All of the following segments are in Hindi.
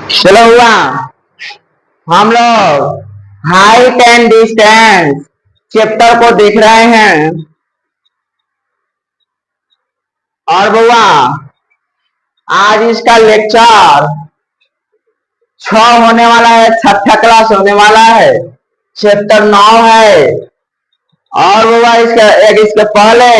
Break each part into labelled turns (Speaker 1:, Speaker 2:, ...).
Speaker 1: चलो हुआ। हम लोग हाइट एंड डिस्टेंस चैप्टर को देख रहे हैं। और बुआ आज इसका लेक्चर 6 होने वाला है, छठा क्लास होने वाला है, चैप्टर 9 है। और बुआ इसके पहले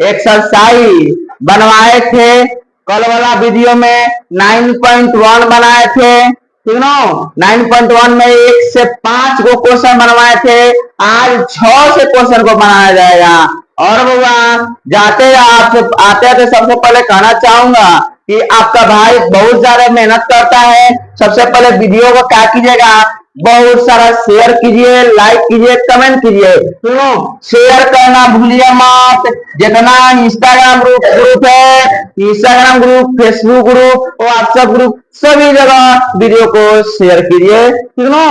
Speaker 1: एक्सरसाइज बनवाए थे, कल वाला वीडियो में 9.1 बनाए थे, ठीक ना। 9.1 में 1 से 5 को क्वेश्चन बनवाए थे, आज 6 से क्वेश्चन को बनाया जाएगा। और बुआ जाते आपसे आते थे, सबसे पहले कहना चाहूंगा कि आपका भाई बहुत ज्यादा मेहनत करता है। सबसे पहले वीडियो को क्या कीजिएगा, बहुत सारा शेयर कीजिए, लाइक कीजिए, कमेंट कीजिए, सुनो शेयर करना भूलिए मत। जितना इंस्टाग्राम ग्रुप है, Instagram group, Facebook group, WhatsApp group, सभी जगह वीडियो को शेयर कीजिए, ठीक ना।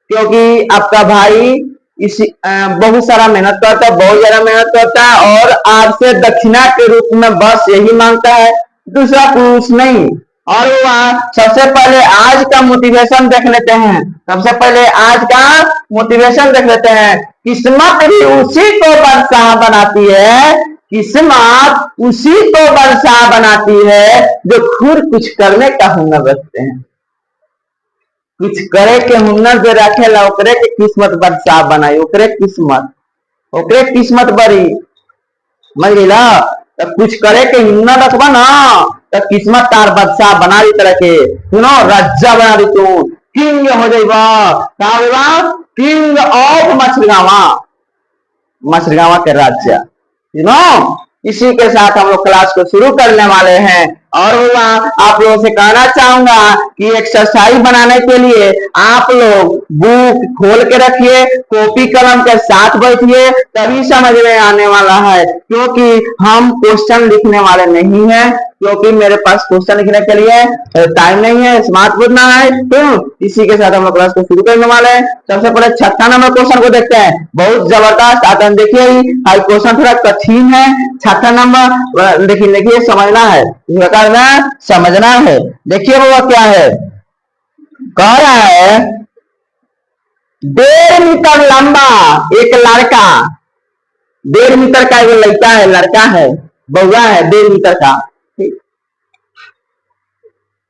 Speaker 1: क्योंकि आपका भाई इसी बहुत सारा मेहनत करता है, बहुत ज्यादा मेहनत करता है, और आपसे दक्षिणा के रूप में बस यही मांगता है, दूसरा कुछ नहीं। और सबसे पहले आज का मोटिवेशन देख लेते हैं। सबसे पहले आज का मोटिवेशन देख लेते हैं। किस्मत भी उसी को बादशाह बनाती है, किस्मत उसी को बादशाह बनाती है जो खुद कुछ करने का हुनर रखते हैं। कुछ करे के हुनर जो रखेला ओकरे के किस्मत बादशाह बनाई, ओकरे किस्मत बड़ी मजिला। तो कुछ करे के हिम्मत रखबा ना तो किस्मत तार बादशाह बना दी तरह के, सुनो राजा बना दी, तू किंग हो जाइबा। किंग ऑफ मछरगावा के राज्य, यू नो। इसी के साथ हम लोग क्लास को शुरू करने वाले हैं। और आप लोगों से कहना चाहूंगा कि एक्सरसाइज बनाने के लिए आप लोग बुक खोल के रखिए, कॉपी कलम के साथ बैठिए, तभी समझ में आने वाला है। क्योंकि हम क्वेश्चन लिखने वाले नहीं हैं, क्योंकि मेरे पास क्वेश्चन लिखने के लिए टाइम नहीं है, स्मार्ट बोर्ड ना है। तो इसी के साथ हम लोग क्लास को शुरू करने वाले हैं। सबसे पहले 6 नंबर क्वेश्चन को देखते हैं, बहुत जबरदस्त आता है। देखिए क्वेश्चन थोड़ा कठिन है। 6 नंबर देखिए समझना है, समझना है। देखिए वो क्या है, कह रहा है 1.5 मीटर लंबा एक लड़का, 1.5 मीटर का एक लड़का है, लड़का है, बउआ है 1.5 मीटर का,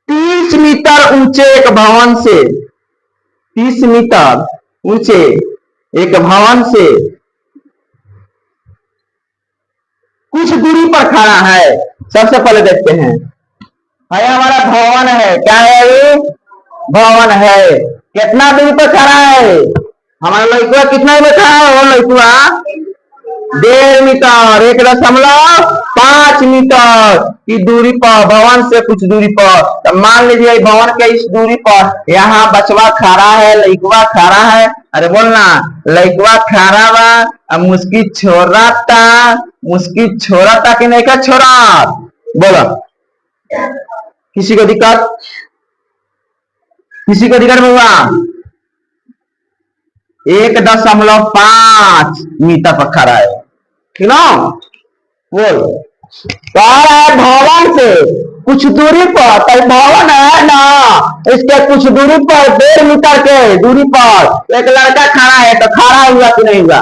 Speaker 1: 30 मीटर ऊंचे एक भवन से, 30 मीटर ऊंचे एक भवन से कुछ दूरी पर खड़ा है। सबसे पहले देखते हैं, हमारा भवन है, क्या है ये भवन है, कितना दूरी पर खड़ा है। हमारा लड़का कितना बैठा है, वो लड़का 1.5 मीटर, 1.5 मीटर की दूरी पर, भवन से कुछ दूरी पर। तो मान लीजिए भवन के इस दूरी पर यहाँ बचवा खड़ा है, लड़कवा खड़ा है। अरे बोलना, लड़कवा खड़ा बा, मुस्की छोरा था कि नहीं का छोरा, बोला। किसी को दिक्कत हुआ? 1.5 मीटर पर खड़ा है, ठीक ना। बोल, भवन से कुछ दूरी पर, तो भवन है ना, इसके कुछ दूरी पर 1.5 मीटर के दूरी पर एक लड़का खड़ा है। तो खड़ा हुआ कि नहीं हुआ?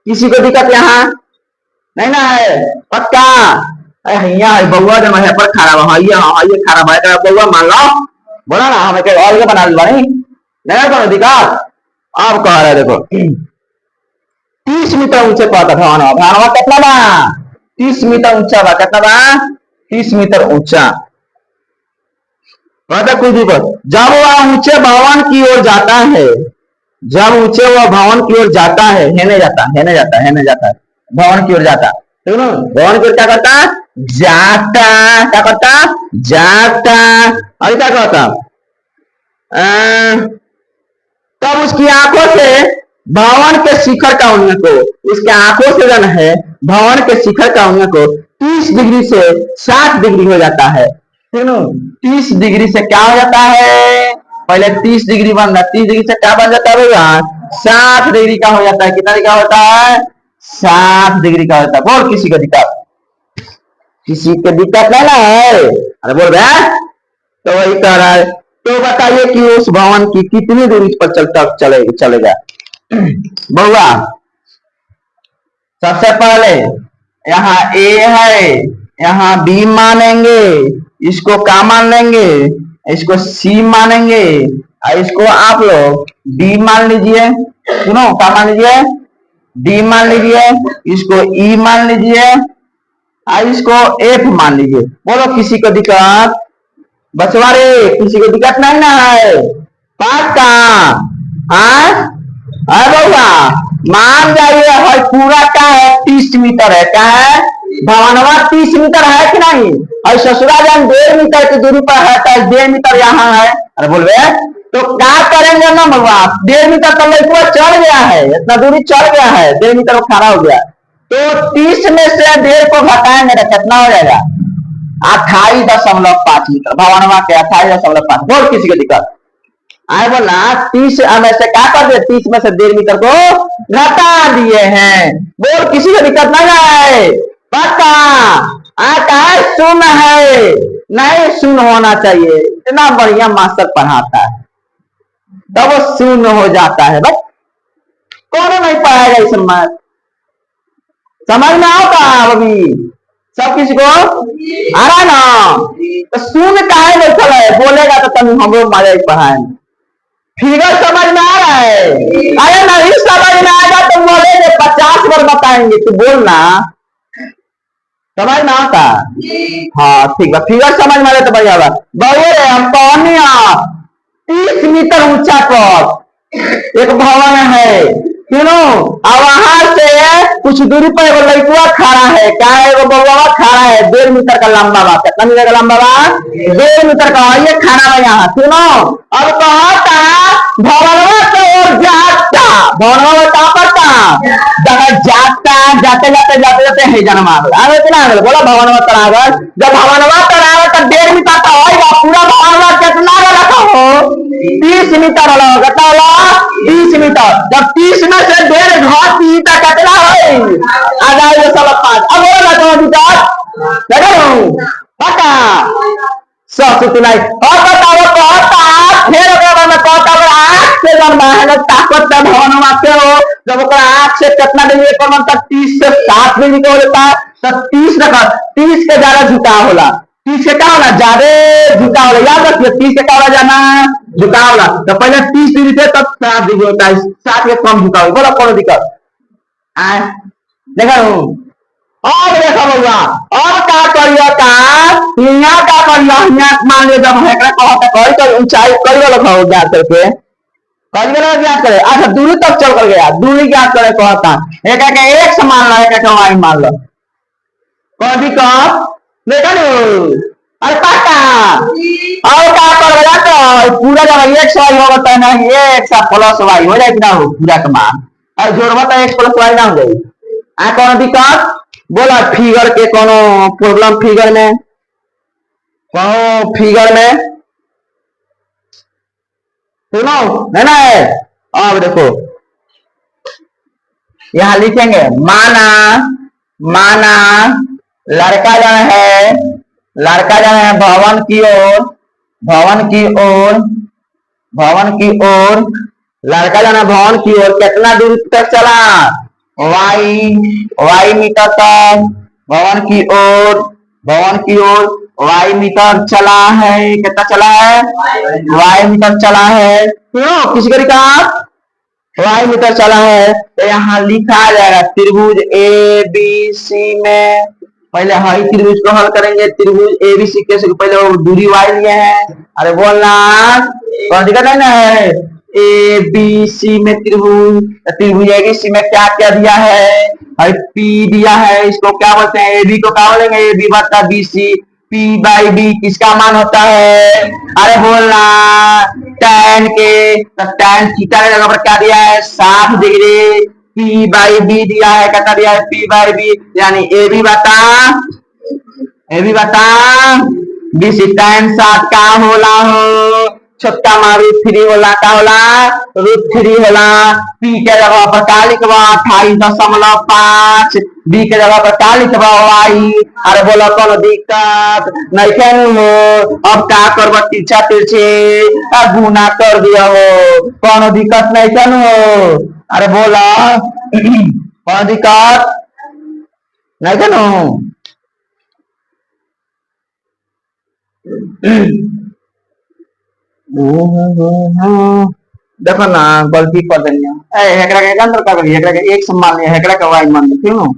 Speaker 1: किसी को दिक्कत यहाँ नहीं ना है? पक्का बउआ जब है पर खड़ा हुआ, ये खड़ा हुआ बउआ मान लो, बोला ना हमें और बना नहीं नहीं दिक्कत। अब कह रहे देखो 30 मीटर ऊंचे पर भवन कितना बा, 30 मीटर ऊंचा बा, कितना बा 30 मीटर ऊंचा। कुछ जब वह ऊंचे भवन की ओर जाता है, जब ऊंचे वह भवन की ओर जाता है, हेने जाता है भवन की ओर जाता, ठीक ना। भवन की ओर क्या करता, जाता, क्या करता, जाता। अभी क्या करता, तब उसकी आंखों से भवन के शिखर का उन्नय को, उसके आंखों से जन है भवन के शिखर का उन्नय को 30 डिग्री से 60 डिग्री हो जाता है, ठीक ना। 30 डिग्री से क्या हो जाता है, पहले 30 डिग्री बन रहा, 30 डिग्री से क्या बन जाता है, 60 डिग्री का हो जाता है। कितना का होता है, 60 डिग्री का होता है। बोल, किसी को दिक्कत नहीं ना है? अरे बोल रहे, तो वही कह रहा है तो बताइए कि उस भवन की कितनी दूरी पर चलेगा। बउआ सबसे पहले यहाँ ए है, यहाँ बी मानेंगे, इसको क्या मान लेंगे, इसको सी मानेंगे, और इसको आप लोग डी मान लीजिए। सुनो, क्या मान लीजिए, डी मान लीजिए, इसको ई मान लीजिए, और इसको एफ मान लीजिए। बोलो किसी को दिक्कत? बचवारे किसी को दिक्कत नहीं ना है? पक्का? है बउआ, मान जाइए। है पूरा क्या है, 30 मीटर है। क्या है, भवनवा 30 मीटर है कि नहीं? और ससुरा जन 1.5 मीटर की दूरी पर है, तो 1.5 मीटर यहाँ है। अरे बोल रहे तो क्या करेंगे ना बउआ, 1.5 मीटर तो लड़का चढ़ गया है, इतना दूरी चढ़ गया है, 1.5 मीटर वो खड़ा हो गया। तो 30 में से 1.5 को घटाएंगे तो कितना हो जाएगा? 28.5 मीटर। भवनवा के 28.5। बोल किसी को दिक्कत? आए बोला 30 में से क्या कर दिए, 30 में से 1.5 मीटर को घटा दिए हैं। बोल किसी को दिक्कत नहीं है? पक्का? आता है सुन है, नहीं सुन होना चाहिए। इतना बढ़िया मास्टर पढ़ाता है तो वो सुन हो जाता है। बस कौन नहीं पढ़ाएगा इस समझ में आता अभी सब किसी को आ रहा ना? तो सुन काहे बैठल है, बोलेगा तो तुम हम लोग मारे पढ़ाए। फिगर समझ में आ रहा है? अरे नहीं समझ में आएगा तो बोलेंगे, 50 बार बताएंगे। तू बोलना, समझ में आता? हाँ ठीक है, फिगर समझ में आ रहा तो बढ़िया होगा। बोले हम कौन 30 मीटर ऊंचा पर एक भवन है, सुनो। और वहां से कुछ दूरी पर एगो लड़कुआ खड़ा है। क्या है, एगो बउआ खड़ा है, 1.5 मीटर का लंबा बा। कितना मीटर का लंबा बा? 1.5 मीटर का। ये खड़ा है यहाँ, सुनो। अब कहता भवनवा की ओर जाता, भवनवा कहाँ पड़ता, जाता, जाते जाते जाते जाते है जन्म आगे कितना आगे बोला भवनवा तरागर। जब भवनवा तरागर तो 1.5 मीटर का होगा। पूरा भवनवा कितना रखा हो, 30 मीटर वाला होगा। कितना वाला? 30 मीटर। जब 30 में से 1.5 घाट मीटर कितना है, आ जाएगा 5.5। अब बोला तो मीटर देखो पक्का सब सुनाई। और बताओ कहता फिर में कहता आँख से जब मेहनत ताकत का भवन के हो, जब आँख से कितना डिग्री पर मतलब 30 से 60 डिग्री का हो जाता है, तो 30 रखा, 30 के ज्यादा झुकाव होला। 30 के क्या होला, ज्यादा झुकाव होला। याद रखिए 30 के क्या होला, जाना झुकाव होला। तो पहले 30 डिग्री से तब 60 डिग्री होता है, 60 के कम झुकाव। बोला कौन दिक्कत आए? देखा और देखा बउआ, और क्या करिए का यहाँ का करिए, यहाँ मान लीजिए जब है कहता कई ऊंचाई कई गलत हो ज्ञात करके कई गलत ज्ञात करे। अच्छा दूरी तक चल कर गया, दूरी ज्ञात करे कहता एक एक से मान लो, एक वाई मान लो। कौन दिक्कत देखा नो? अरे काका और क्या कर जाता पूरा जब एक से वाई होगा तो नहीं, एक से प्लस वाई हो जाए ना हो पूरा का मान। अरे जोड़वा तो एक प्लस वाई ना हो जाए। आ कौन दिक्कत बोला? फिगर के कोनो प्रॉब्लम, फिगर में कहो, फिगर में सुनो है ना। अब देखो यहां लिखेंगे माना, माना लड़का जन है, लड़का जन है भवन की ओर, भवन की ओर, भवन की ओर लड़का जन है भवन की ओर कितना दूर तक चला, वाई मीटर तक भवन की ओर, भवन की ओर वाई मीटर चला है। कितना चला है, वाई मीटर चला है। क्यों किसी को कहा वाई मीटर चला है, तो यहाँ लिखा जाएगा त्रिभुज ए बी सी में पहले हाई त्रिभुज को हल करेंगे। त्रिभुज ए बी सी के पहले वो दूरी वाई लिए हैं। अरे बोलना कौन दिक्कत है ना? ए बी सी में त्रिभुज, त्रिभुज ए बी सी में क्या क्या दिया है, पी दिया है। इसको क्या बोलते हैं, ए बी को क्या बोलेंगे, ए बी बटा B C. P by B किसका मान होता है? अरे बोलना tan के, तो tan थीटा की जगह पर क्या दिया है, 60 डिग्री। पी बाई बी दिया है, कितना दिया है, पी बाई बी, यानी ए बी बता, ए बी बता बी सी। tan 60 का होला हो छोटका मान √3 होला का होला √3 होला। पी के जगह पर का लिखबा 28.5, बी के जगह पर का लिखबा वाई। अरे बोला कौन दिक्कत नहीं खेल हो। अब का करबा तिरछा तिरछे गुना कर दिया हो, कौन दिक्कत नहीं खेल हो। अरे बोला कौन दिक्कत नहीं खेल हो। देखो ना गलती कर देनी हेकड़ा के अंदर का हेकड़ा के एक मान लिया हेकड़ा का वाई मान लो क्यों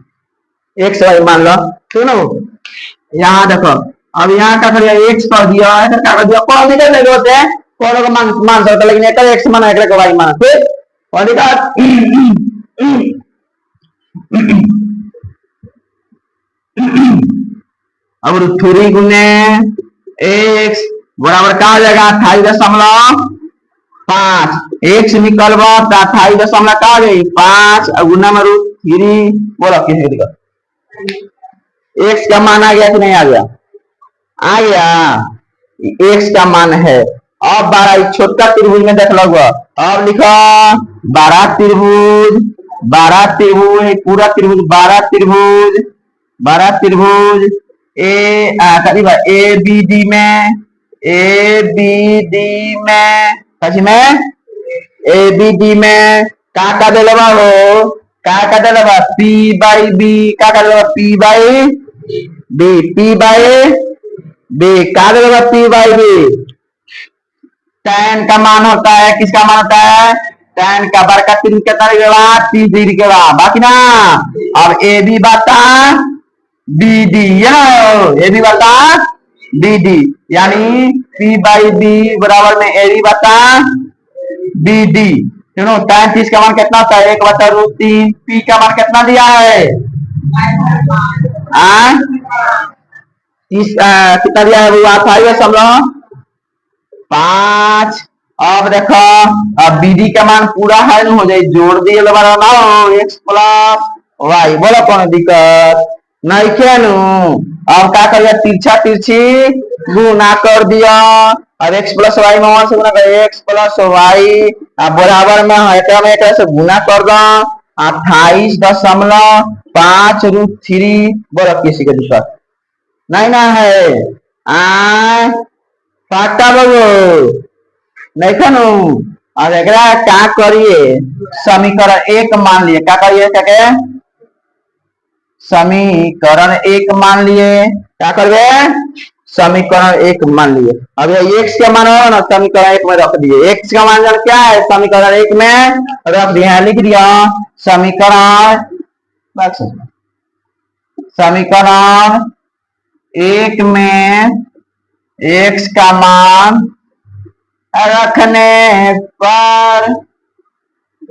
Speaker 1: एक से वाई मान लो क्यों ना। यहाँ देखो अब यहाँ का करिए एक्स कर दिया इधर का कर दिया कौन दिक्कत नहीं होते हैं कौन को मान सकता लेकिन एक एक्स माना हेकड़ा का वाई माना फिर कौन दिक्कत। अब √3 गुने एक्स बराबर क्या हो जाएगा 28.5 एक्स निकल 28.5 का गई 5 गुना में √3 बोला किसी दिक्कत। एक्स का मान आ गया कि नहीं आ गया आ गया एक्स का मान है। अब 12 छोटका त्रिभुज में देख लो अब लिखो 12 त्रिभुज पूरा त्रिभुज 12 त्रिभुज ए बी डी में कथी में ए बी डी में का दिलवा हो का दिलवा पी बाई बी का दिलवा पी बाई बी का दिलवा पी बाई बी। tan का मान होता है किसका मान होता है tan का बड़का त्रिभुज कितना लिखेगा 30 डिग्री के बाद बाकी ना। अब ए बी बता बी डी ए बी बता बी डी यानी पी बाई बी बराबर में ए बी बता बी डी क्यों tan 30 का मान कितना होता है 1/√3 पी का मान कितना दिया है कितना दिया है वो 28.5। अब देखो अब बीडी का मान पूरा है हो जाए जोड़ दिए ना एक्स प्लस वाई बोलो कौन दिक्कत नहीं खेलू। अब क्या कर तिरछा तिरछी गुना कर दिया अब एक्स प्लस वाई में 1 से गुना कर एक्स प्लस वाई बराबर में एक से गुना कर दो 28.5 बोलो किसी के दिक्कत नहीं ना है फाटा बगो नहीं खानू। और एक क्या करिए समीकरण 1 मान लिए क्या करिए क्या समीकरण 1 मान लिए क्या करिए समीकरण 1 मान लिए। अब ये एक्स का मान हो ना समीकरण 1 में रख दिए एक्स का मान क्या है समीकरण 1 में रख दिया लिख दिया समीकरण 1 में एक्स का मान रखने पर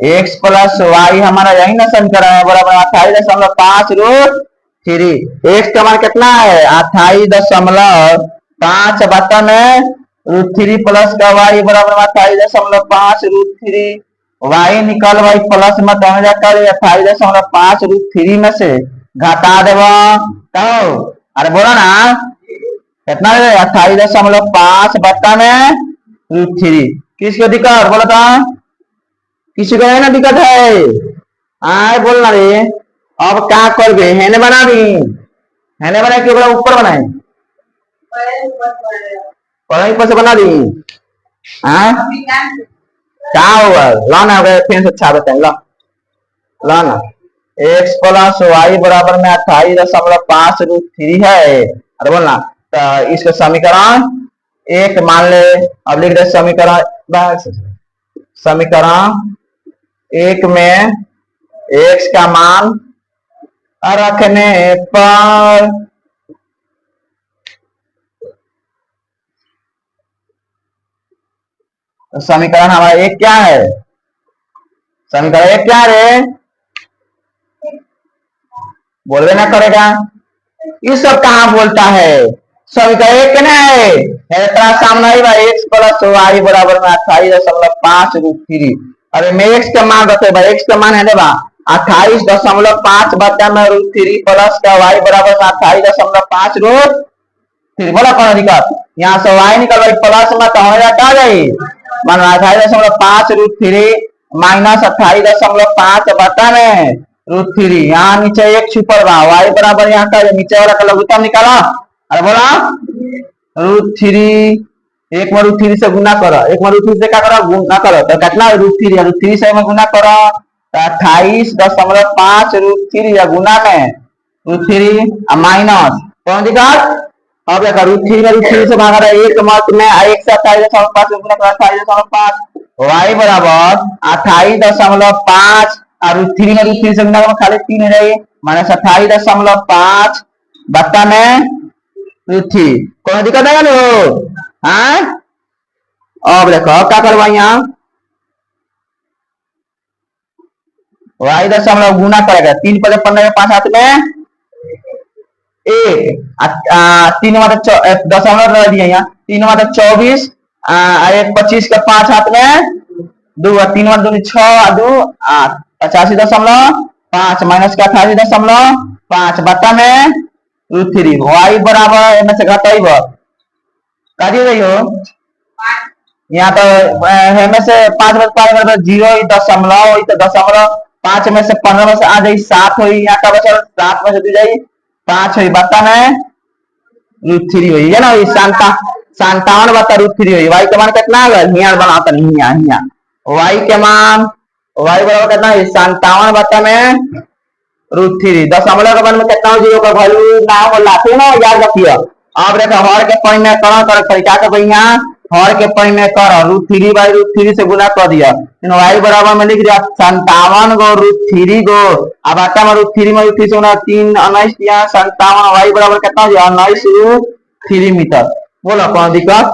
Speaker 1: एक्स प्लस वाई हमारा यही ना समीकरण है बराबर 28.5√3 एक्स का मान कितना है 28.5 बता में √3 प्लस का वाई बराबर 28.5√3 वाई निकल वाई प्लस में जाकर 28.5√3 में से घटा देवा अरे बोला ना कितना 28.5 बता में √3 किसको दिक्कत बोला था किसी को है ना दिक्कत है आए बोलना रे। अब क्या कर गए हैने बना दी हैने बना के बड़ा ऊपर बनाए पढ़ाई पर से बना दी क्या हुआ ला ना फिर से अच्छा बताए ला ना एक्स प्लस वाई बराबर में 28.5√3 है। अरे बोलना तो इसका समीकरण 1 मान ले। अब लिख दे समीकरण 1 में एक्स का मान रखने पर समीकरण हमारा 1 क्या है समीकरण 1 क्या रे बोलवे ना करेगा ये सब कहाँ बोलता है समीकरण 1 ना है सामने एक्स प्लस वाई बराबर में 28.5√3 अरे मैं एक्स का मान रखे भाई एक्स का मान है ना 28.5 बता में √3 प्लस का वाई बराबर में 28.5√3 बोला कौन दिक्कत यहाँ से वाई निकल गई प्लस में तो हो जाता गई मान 28.5 √3 माइनस 28.5 बता में √3 यहाँ नीचे एक छुपल बा वाई बराबर यहाँ का नीचे वाला का लघुत्तम निकाला अरे बोला √3 एक में √3 से गुना करो एक में √3 से क्या करो गुना करो तो कितना √3 से में गुना करो 28.5 √3 या गुना में √3 माइनस कौन दिक्कत अब देखो √3 से भागा रहा है एक मत में एक से 28.5 गुना करो 28.5 वाई बराबर 28.5 और √3 से गुना करो खाली 3 हो जाएगी माइनस 28.5 बत्ता में √3 कोई दिक्कत है ना हाँ अब देखो क्या करवा यहाँ वाई दशमलव गुना करेगा 3 × 15 5 हाथ में एक 3 दशमलव रह दिया यहाँ 3 24 एक 25 के 5 हाथ में 2 3 2 6 2 8 85.5 माइनस का 88.5 बता में √3 वाई बराबर इनमें से घटाई काजी रही हो यहाँ तो में से 5 में 5 0 दशमलव तो दशमलव 5 में से 15 में से आ जाए 7 हुई यहाँ का बचा 7 में से दी जाए 5 हुई बता में √3 हुई है ना 57 बता √3 हुई वाई के मान कितना है हियार बनाता नहीं हिया वाई के मान वाई बराबर कितना है 57 बता में √3 दशमलव के मान में कितना हो जीरो का वैल्यू ना हो लाते ना याद रखिए अब देखो हर के पॉइंट में कर तरीका के भैया हर के पॉइंट में कर √3 से गुना कर दिया वाई बराबर में लिख दिया 57 गो √3 गो अब आता में √3 में √3 से गुना 3 19 दिया 57 वाई बराबर कितना हो गया 19 √3 मीटर बोलो कौन दिक्कत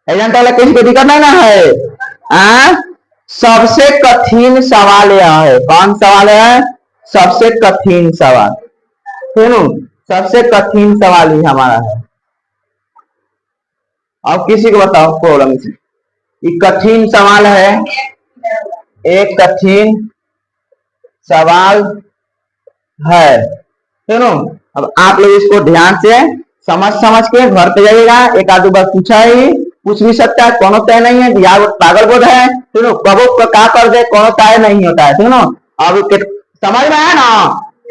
Speaker 1: एजेंट वाला किसी को दिक्कत नहीं ना है सबसे कठिन सवाल यह है कौन सवाल है सबसे कठिन सवाल सुनो सबसे कठिन सवाल ही हमारा है अब किसी को बताओ प्रॉब्लम से ये कठिन सवाल है एक कठिन सवाल है सुनो अब आप लोग इसको ध्यान से समझ के घर पे जाइएगा एक आधु बार पूछा ही पूछ भी सकता है कोनो तय नहीं है दिमाग पागल बोध है सुनो कबो क्या कर दे कोनो तय नहीं होता है सुनो अब समझ में आया ना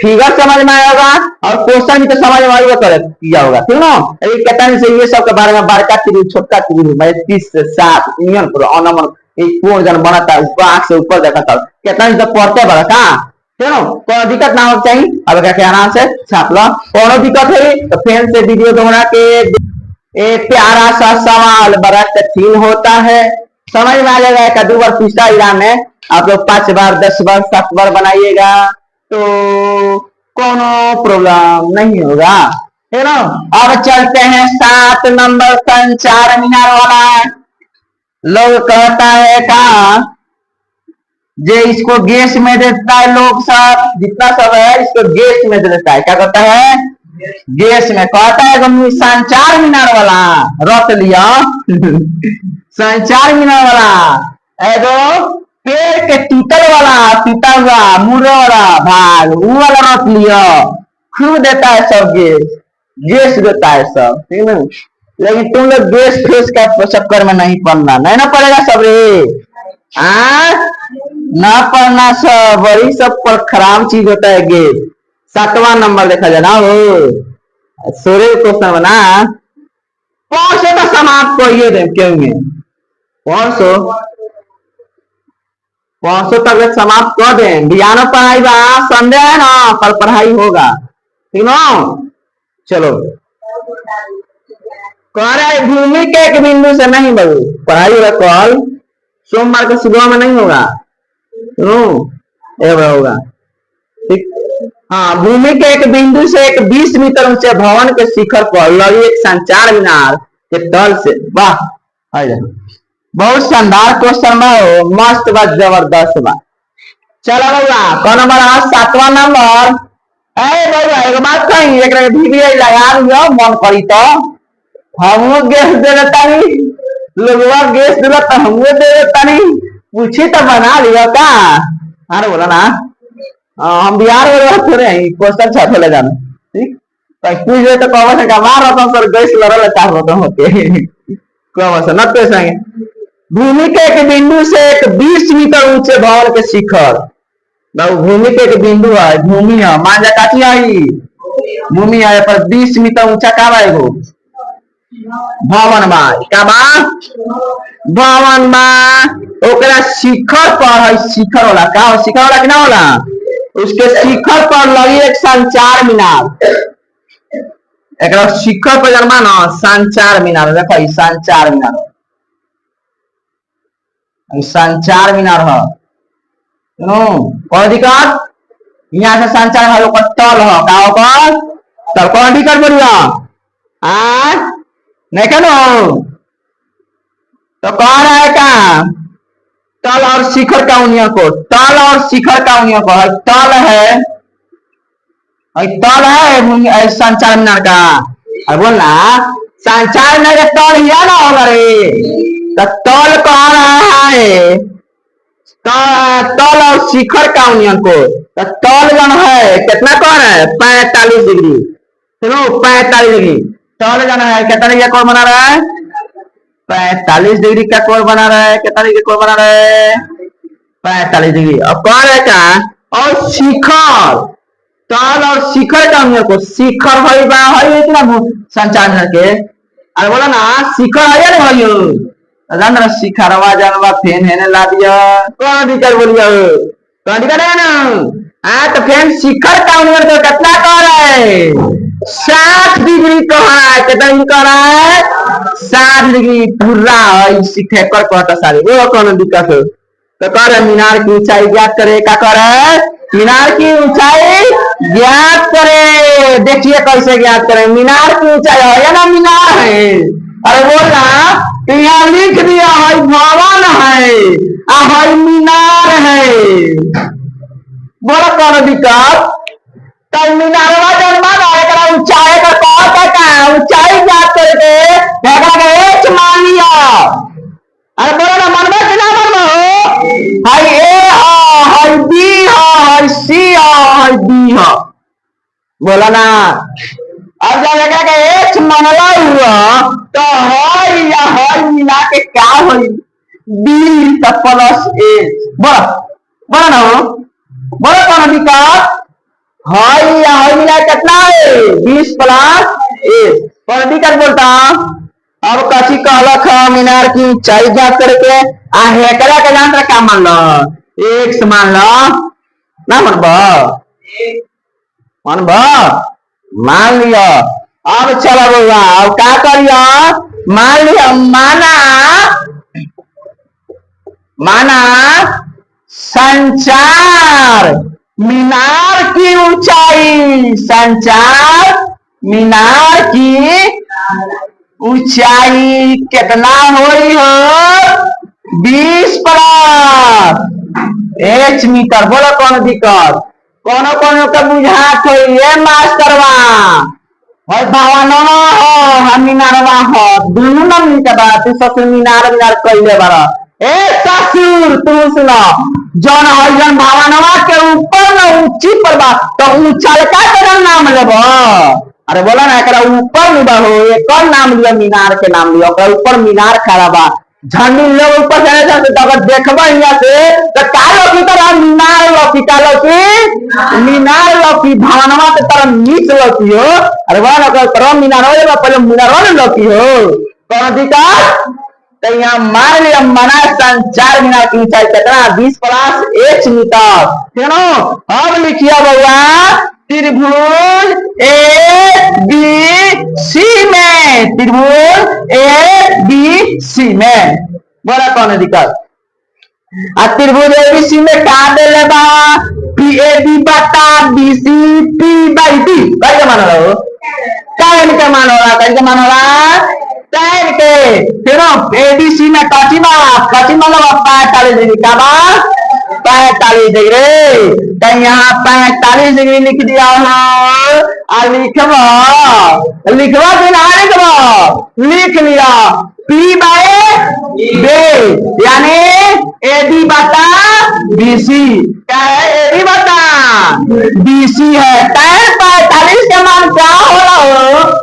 Speaker 1: फिगर समझ में आएगा और क्वेश्चन भी तो समझ में आएगा किया होगा ठीक ना कहता नहीं से ये सब के बारे में बड़का त्रिभुज छोटका त्रिभुज 30 से 7 नियन पूरा अनमन एक कोण जन बनाता है ऊपर आंख से ऊपर देखा था कहता नहीं तो पढ़ते बड़ा का ठीक ना कोई दिक्कत ना हो चाहिए अब क्या आराम से छाप लो कोनो दिक्कत है तो फिर से वीडियो दोहरा के एक प्यारा सा सवाल बड़ा कठिन होता है समझ में आ जाएगा एक दो बार पूछता इरान में आप लोग 5 बार 10 बार 7 बार बनाइएगा तो कोनो प्रॉब्लम नहीं होगा है ना अब चलते हैं 7 नंबर संचार मीनार वाला लोग कहता है का जे इसको गैस में देता है लोग सब जितना सब है इसको गैस में देता है क्या कहता है गैस में कहता है संचार मीनार वाला रट लिया संचार मीनार वाला एगो पेड़ के टूटल वाला टूटा हुआ मुड़े वाला भाग वो वाला रख लिया खूब देता है सब गैस देता है सब ठीक है लेकिन तुम लोग गैस फेस का चक्कर में नहीं पड़ना नहीं ना पड़ेगा सब रे ना पढ़ना सब वही सब पर खराब चीज होता है गैस 7वां नंबर देखा जाए ना हो 16 क्वेश्चन बना 500 का समाप्त करिए दे क्यों 500 तक समाप्त कर दे बियानो पढ़ाई बा संडे है ना कल पढ़ाई होगा ठीक ना चलो कह रहे भूमि के एक बिंदु से नहीं बगू पढ़ाई होगा कल सोमवार को सुबह में नहीं होगा होगा ठीक हाँ भूमि के एक बिंदु से एक 20 मीटर ऊंचे भवन के शिखर पर लगी एक संचार मीनार के तल से वाह बहुत शानदार क्वेश्चन बा मस्त बा जबरदस्त बा चलो बउआ कौन नंबर 7वां नंबर बउआ एगो बात कही एक वीडियो लगा लियो मन करी तो हमो गैस दे देता नहीं लोगवा गैस दे देता हमो दे देता नहीं पूछी तो बना लियो का अरे बोला ना हम बिहार में रहते रहे क्वेश्चन छापे ले जाना ठीक तो पूछ दे तो कहो से का मार रहा सर गैस लड़ल चाह रहा होते क्रमशः 90 संगे भूमि के एक बिंदु से एक 20 मीटर ऊंचे भवन के शिखर। भूमि के एक बिंदु है, भूमि है, मान जा काची आई भूमि है पर 20 मीटर ऊंचा का बा एगो भवन बा। का बा भवन बा, ओकरा शिखर पर है, शिखर वाला का हो, शिखर वाला कि ना होला, उसके शिखर पर लगी एक संचार मीनार। एक शिखर पर जन्मा ना संचार मीनार, देखो संचार मीनार, संचार मीनार है कौन दिक्कत, यहाँ से संचार है ओकर तल है का ओकर तल, कौन दिक्कत बोलिया नहीं कनो तो कौन है का तल और शिखर का उनिया को, तल और शिखर का उनिया को तल है, तल है संचार मीनार का। और बोलना संचार मीनार का तल ही ना होगा रे, तो तल कौन है, तल और शिखर का यूनियन को, तो तल जन है कितना कौन है 45 डिग्री, सुनो 45 डिग्री तल जन है कितना डिग्री का कोण बना रहा है 45 डिग्री का कोण बना रहा है, कितना डिग्री कोण बना रहा है 45 डिग्री। अब कौन है का और शिखर, तल और शिखर का यूनियन को, शिखर है इतना संचार के, अरे बोला ना शिखर है ना भाई जान शिखरवा जानवा फेन है ला दिया कौन दिक्कत बोलिया कौन दिक्कत है ना तो फेन शिखर का उन्नत तो कितना कर है 60 डिग्री तो है, कितना डिग्री कर है 60 डिग्री पूरा है शिखर कहता सारे वो कौन दिक्कत है। तो कर मीनार की ऊंचाई ज्ञात करे, क्या कर है मीनार की ऊंचाई ज्ञात करे। देखिए कैसे ज्ञात करें, मीनार की ऊंचाई है या ना मीनार है, अरे बोला तो यहाँ लिख दिया है भवन है मीनार है, बोला कौन दिक्कत, तो मीनारवा जन्मा ना ऊंचाई का कौन का ऊंचाई ज्ञात करके एच मान लिया। अरे बोला ना मनवा कि ना मनवा हाई ए हाई बी हाई सी हाई डी है, बोला ना अब जब लगा के एच मनला हुआ तो है या है मिला के क्या हुई बी प्लस एच, बोला ना बोला कौन दिक्कत है या है मिला कितना है 20 प्लस एच, कौन दिक्कत बोलता। अब कची कहलक मीनार की ऊंचाई ज्ञात करके आ हेकरा के जान का मान लो एक्स मान लो ना मनबा मान लिया। अब चलो बोला अब क्या करिया मान लिया माना संचार मीनार की ऊंचाई, संचार मीनार की ऊंचाई कितना हो रही हो 20 प्लस एच मीटर, बोलो कौन दिक्कत, कौन कौन का बुझात हो ये मास्टरवा और भावनवा हो हम मीनारवा हो दोनों ना मिलके बात ससुर मीनार कइले बारा ए ससुर तू सुना जौन है जौन भावनवा के ऊपर ना ऊंची पर बा तो ऊंचलका के नाम लेबो, अरे बोला ना एकरा ऊपर में बा हो एक नाम लिया मीनार के नाम लिया, ओकरा ऊपर मीनार खड़ा बा झंडी लोग ऊपर चले जाते तो अगर देखबा यहाँ से तो का लौकी तरह मीनार लौकी, का लौकी मीनार लौकी भावनवा के तरह नीच लौकी हो, अरे वाह तरह मीनार हो पहले मीनार लौकी हो कौन दिक्कत। तो यहाँ मान लिया मना संचार मीनार की ऊंचाई कितना 20 प्लस एच मीटर, ठीक है। अब लिखिए बउआ त्रिभुज ए बी सी में, त्रिभुज ए बी सी में बड़ा कौन दिक्कत। त्रिभुज ए बी सी में का दे बा पी ए बी बटा B C P by D कैसे मान रहा टाइम के मान रहा कैसे मान रहा टाइम के, फिर ए बी सी में कची मान 45 डिग्री का बा 45 डिग्री, तो यहाँ 45 डिग्री लिख दिया है लिखवा कि ना लिख लिया पी बाय बी यानी ए बी बता बी सी, क्या है ए बी बता बी सी है, 45 का मान क्या हो रहा हो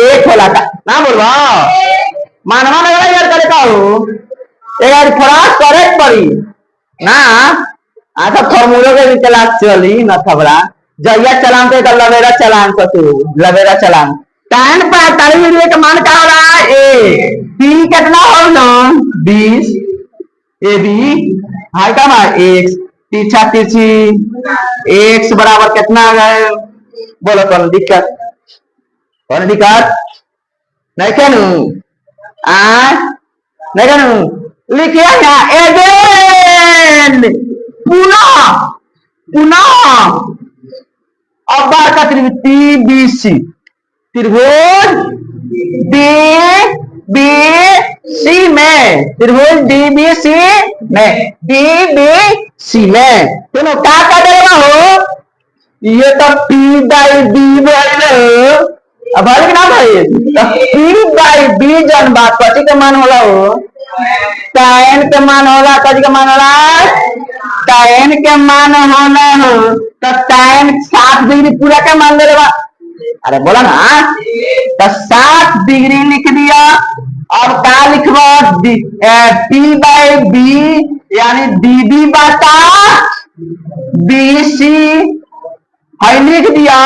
Speaker 1: एक होला का ना बोलवा मानवा लगला यार करे का हो यार थोड़ा करेक्ट पड़ी ना आता फॉर्मूला के क्लास चली ना खबरा जइया चलान तो लवेरा चलान तो तू लवेरा चलान tan 45 डिग्री का मान क्या हो रहा है ए टी कितना हो ना 20 ए बी हाई का मान x तीछा तिरछी x बराबर कितना आ गए बोलो कौन दिक्कत नहीं क्या आ नहीं क्या लिखिए यहाँ अगेन पुनः पुनः अब बार का त्रिभुज बीसी त्रिभुज डी बी सी में त्रिभुज डी बी सी में डी बी सी में सुनो क्या कर देगा हो ये तो पी बाई बी अब भाई के नाम भाई तो पी बाई बी जन बात कथी के मान होला हो tan के मान होला कथी के मान होला tan के मान होना हो तो tan 60 डिग्री पूरा का मान ले लेगा अरे बोला ना तो 60 डिग्री लिख दिया और क्या लिखवा पी बाई बी यानी डी बी बटा बी सी है लिख दिया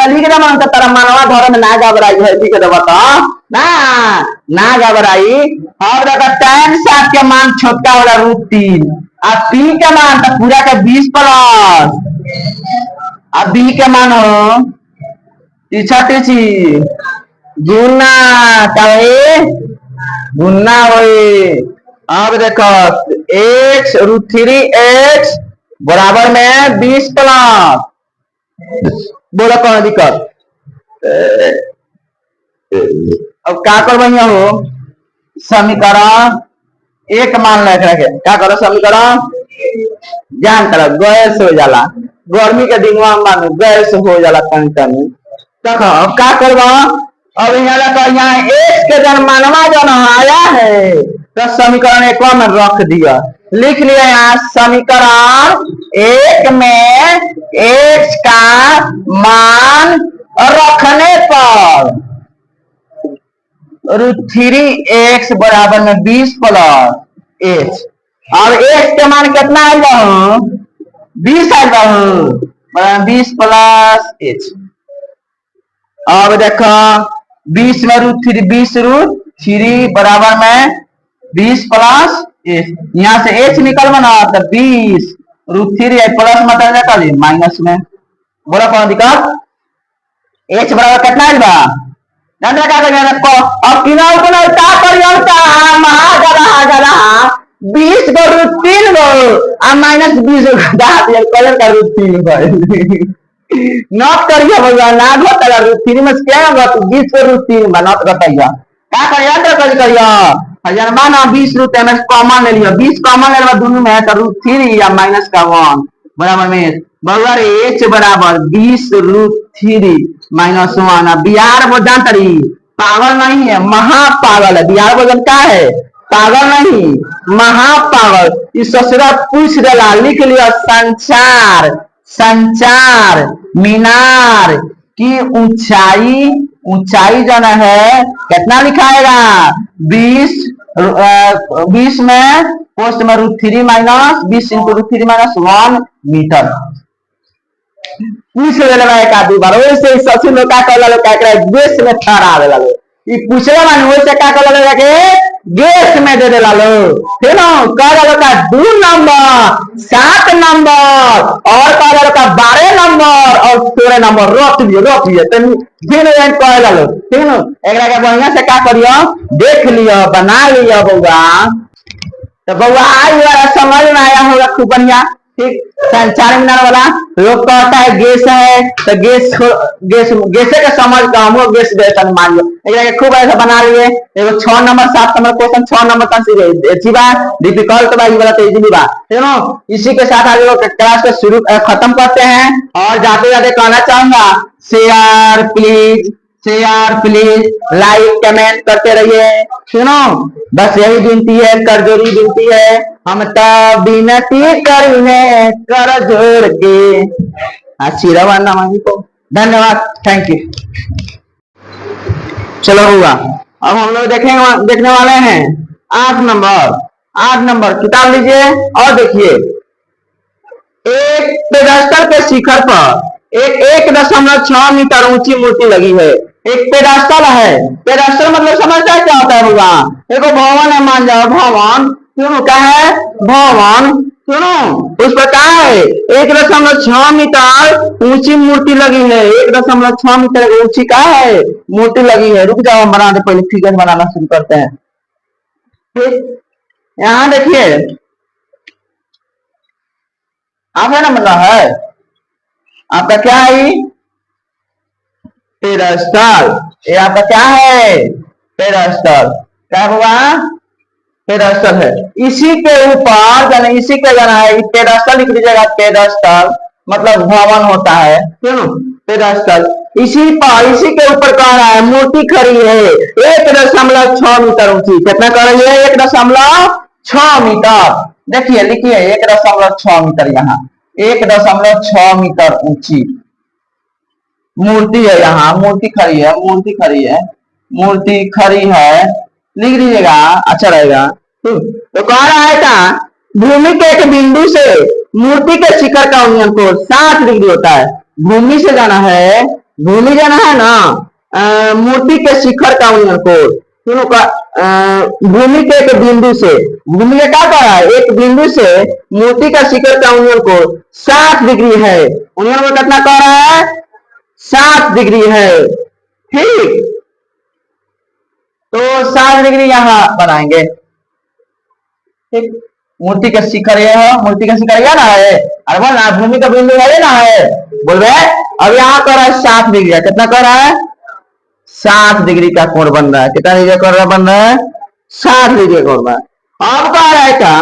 Speaker 1: लिख दिया मान तारा मानवा धर्म ना घबराई है लिख देव तो ना घबराई और देखा tan 60 के मान छोटका वाला √3 और पी के मान तो पूरा का 20 प्लस अब बी के मान हो तीछा तिरछी गुना गुना होए अब देखो x √3x बराबर में 20 प्लस बोला कौन दिक्कत अब क्या कर भैया हो समीकरण एक मान रखे क्या करो समीकरण जान करो गैस हो जाला गर्मी के दिन में गैस हो जाला कहीं देखो अब क्या करवा अब यहाँ एक्स के जन मानवा जन आया है तो समीकरण एक में रख दिया लिख लिया यहाँ समीकरण एक में एक्स का मान रखने पर √3x बराबर में 20 प्लस एच और एक्स के मान कितना आएगा 20 आएगा 20 प्लस एच अब देखो 20 में √3 बराबर में 20 प्लस एच यहाँ से एच निकल बना तो 20 √3 प्लस मतलब माइनस में बोला कौन दिक्कत एच बराबर कितना है बा जानते क्या करिए अब किनारे को ना क्या करिए का महागरा 20 को √3 गो और -20 को कलर का √3 नॉट करिए भैया ना घटा √3 में क्या होगा तो 20 को √3 में नॉट घटाइए क्या करिए तो करिए हजार माना 20 √3 में कॉमन ले लिया 20 कॉमन ले लिया दोनों में तो √3 या माइनस का 1 बराबर में बराबर h बराबर 20 √3 -1 अब बिहार वो जानता रही पागल नहीं है महापागल है बिहार भोजन क्या है पागल नहीं महापागल इस ससुरा पूछ दिला लिख लिया संचार मीनार की ऊंचाई जो है कितना लिखाएगा 20 में पोस्ट में √3 माइनस 20 × √3 - 1 मीटर पूछ लेला एक आदमी बार वैसे ससुर लोग का कहला लोग का गैस में ठहरा देला लो ई पूछला मान वैसे का कहला लोग के गैस में दे देला लो है ना कहला लोग का 2 नंबर 7 नंबर और कहला लोग का 12 नंबर और 13 नंबर रख दियो तनी दिन एंड कहला लो ठीक ना एकरा के बढ़िया से का करियो देख लियो बना लियो बउआ तो बउआ आई वाला समझ में आया होगा खूब बढ़िया ठीक संचार मीनार वाला लोग कहता है गैस है तो गैस के समझ का हम लोग गैस देता मान लो एक खूब ऐसा बना लिए एगो 6 नंबर 7 नंबर क्वेश्चन 6 नंबर का जीवा डिफिकल्ट बा वाला तो इजी बा है ना इसी के साथ आज लोग क्लास को शुरू खत्म करते हैं और जाते जाते कहना चाहूंगा शेयर प्लीज लाइक कमेंट करते रहिए सुनो बस यही विनती है कर जोरी विनती है हम तब विनती करने कर जोड़ के आशीर्वाद मांगी को धन्यवाद थैंक यू चलो हुआ अब हम लोग देखने वाले हैं 8 नंबर। 8 नंबर किताब लीजिए और देखिए। एक पेडस्टल के शिखर पर एक 1.6 मीटर ऊंची मूर्ति लगी है। एक पेडस्टल है। पेडस्टल मतलब समझता है क्या होता है भगवान? देखो भवन है, मान जाओ भवन। सुनो क्या है? भवन। सुनो उस पर क्या है? 1.6 मीटर ऊंची मूर्ति लगी है। 1.6 मीटर ऊंची क्या है? मूर्ति लगी है। रुक जाओ, हम बनाते पहले फिगर बनाना शुरू करते हैं। ठीक, यहाँ देखिए आप है ना, मतलब है आपका क्या है? पेडस्टल। ये आपका क्या है? पेडस्टल। क्या हुआ? पेडस्टल है। इसी के ऊपर इसी के जाना है, पेडस्टल लिख लीजिएगा। पेडस्टल मतलब भवन होता है, क्यों? पेडस्टल। इसी के ऊपर कह रहा है मूर्ति खड़ी है 1.6 मीटर ऊंची। कितना कह रही है? 1.6 मीटर। देखिए लिखिए 1.6 मीटर। यहाँ 1.6 मीटर ऊंची मूर्ति है। यहाँ मूर्ति खड़ी है, मूर्ति खड़ी है, मूर्ति खड़ी है। लिख लीजिएगा, अच्छा रहेगा। तो कह रहा है क्या? भूमि के एक बिंदु से मूर्ति के शिखर का उन्नयन कोण 60 डिग्री होता है। भूमि से जाना है, भूमि जाना है ना, मूर्ति के शिखर का उन्नयन कोण। सुनो का भूमि के एक बिंदु से, भूमि का क्या कह रहा है? एक बिंदु से मूर्ति का शिखर का उन्नयन कोण 60 डिग्री है। उन्नयन कोण कितना कह रहा है? 60 डिग्री है। ठीक, तो 60 डिग्री यहाँ बनाएंगे। ठीक, मूर्ति का शिखर यह है, मूर्ति का शिखर यह ना है। अरे बोल ना, भूमि का बिंदु है ना है, बोल रहे। अब यहाँ कर रहा है 60 डिग्री। कितना कर रहा है? 60 डिग्री का कोण बन रहा है। कितना डिग्री का कोण बन रहा है? 60 डिग्री का कोण बन रहा है। अब कह रहा है क्या?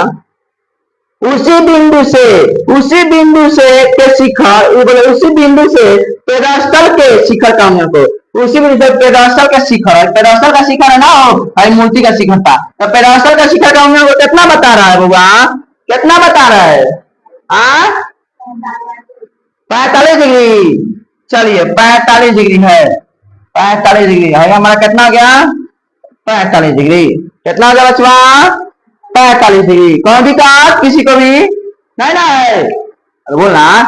Speaker 1: उसी बिंदु से के शिखर, उसी बिंदु से पेडस्टल के शिखर का उन्नयन को, उसी बिंदु से पेडस्टल का शिखर है। पेडस्टल का शिखर है ना, भाई मूर्ति का शिखर था। तो पेडस्टल का शिखर का उन्नयन को कितना बता रहा है बाबा? कितना बता रहा है? 45 डिग्री। चलिए 45 डिग्री है। 45 डिग्री है हमारा। कितना हो गया? 45 डिग्री। कितना हो गया बचवा? 45 डिग्री। कौन दिक्कत किसी को भी नहीं ना है? बोलना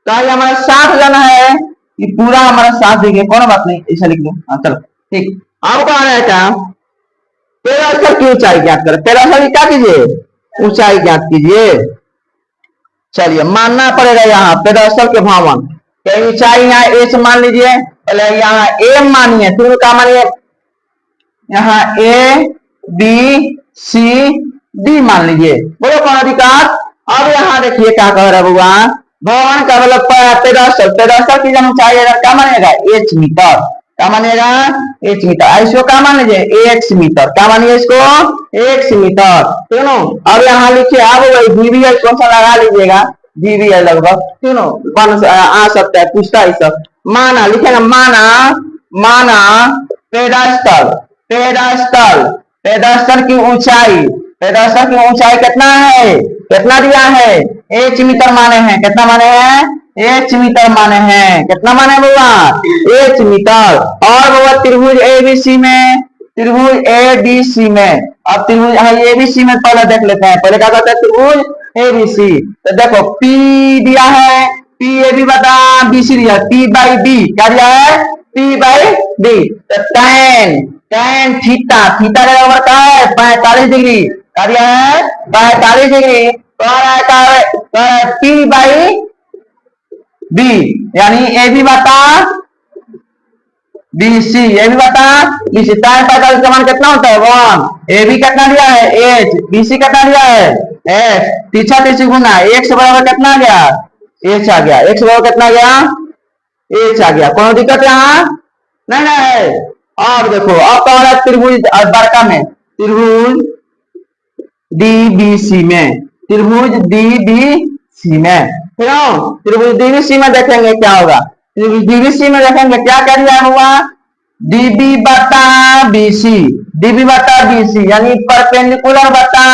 Speaker 1: तो ये हमारा 60 जाना है कि पूरा हमारा 60 डिग्री। कौन बात नहीं, ऐसा लिख लो। हाँ चलो ठीक। अब कहा है क्या? पेरासर की ऊंचाई ज्ञात करें। पेरासर की क्या कीजिए? ऊंचाई ज्ञात कीजिए। चलिए मानना पड़ेगा यहाँ पेरासर के भवन ऊंचाई यहाँ ए से मान लीजिए। पहले यहाँ ए मानिए, फिर क्या मानिए? यहाँ ए बी सी डी मान लीजिए। बोलो कौन अधिकार? अब यहाँ देखिए क्या कह रहा है भगवान। भवन का मतलब पेडस्टल। पेडस्टल की जब ऊंचाई क्या मानेगा? H meter. क्या मानेगा? H meter. इसको क्या मान लीजिए? X meter. क्या मानिए इसको? X meter. सुनो अब यहाँ लिखिए। अब वही जीबीएस क्वेश्चन लगा लीजिएगा। जीबीएस लगभग सुनो बन आ सकता है, पूछता है सब। माना लिखेगा, माना माना पेडस्टल। पेडस्टल पेडस्टल की ऊंचाई, पेडस्टल की ऊंचाई कितना है? कितना दिया है? एच मीटर माने हैं। कितना माने हैं? एच मीटर माने हैं। कितना माने बाबा? H metre. और बाबा त्रिभुज एबीसी में, त्रिभुज एबीसी में, अब त्रिभुज एबीसी में पहले देख लेते हैं। पहले क्या कहते हैं? त्रिभुज एबीसी। तो देखो पी दिया है, पी ए बी बता, बीसी दिया, पी बाई बी क्या दिया है? P by B. तो tan tan थीटा, थीटा का बराबर क्या है? 45 डिग्री। क्या दिया है? 45 डिग्री। पी बाई बी यानी ए बी बता बीसी, ए बी बता बीसी। tan 45 का मान कितना होता है? 1। ए बी कितना दिया है? एच। बीसी कितना दिया है? एच। तीछा तीसी गुना एक से बराबर कितना आ गया? एच आ गया। एक से बराबर कितना आ गया? एच आ गया। कौन दिक्कत यहाँ? नहीं नहीं। अब देखो अब कह रहा है त्रिभुज बड़का में, त्रिभुज डीबीसी में, त्रिभुज डीबीसी में। त्रिभुज डीबीसी में देखेंगे क्या होगा। त्रिभुज डीबीसी में देखेंगे क्या कर दिया हुआ? डीबी बटा बीसी, डीबी बटा बीसी यानी परपेंडिकुलर बटा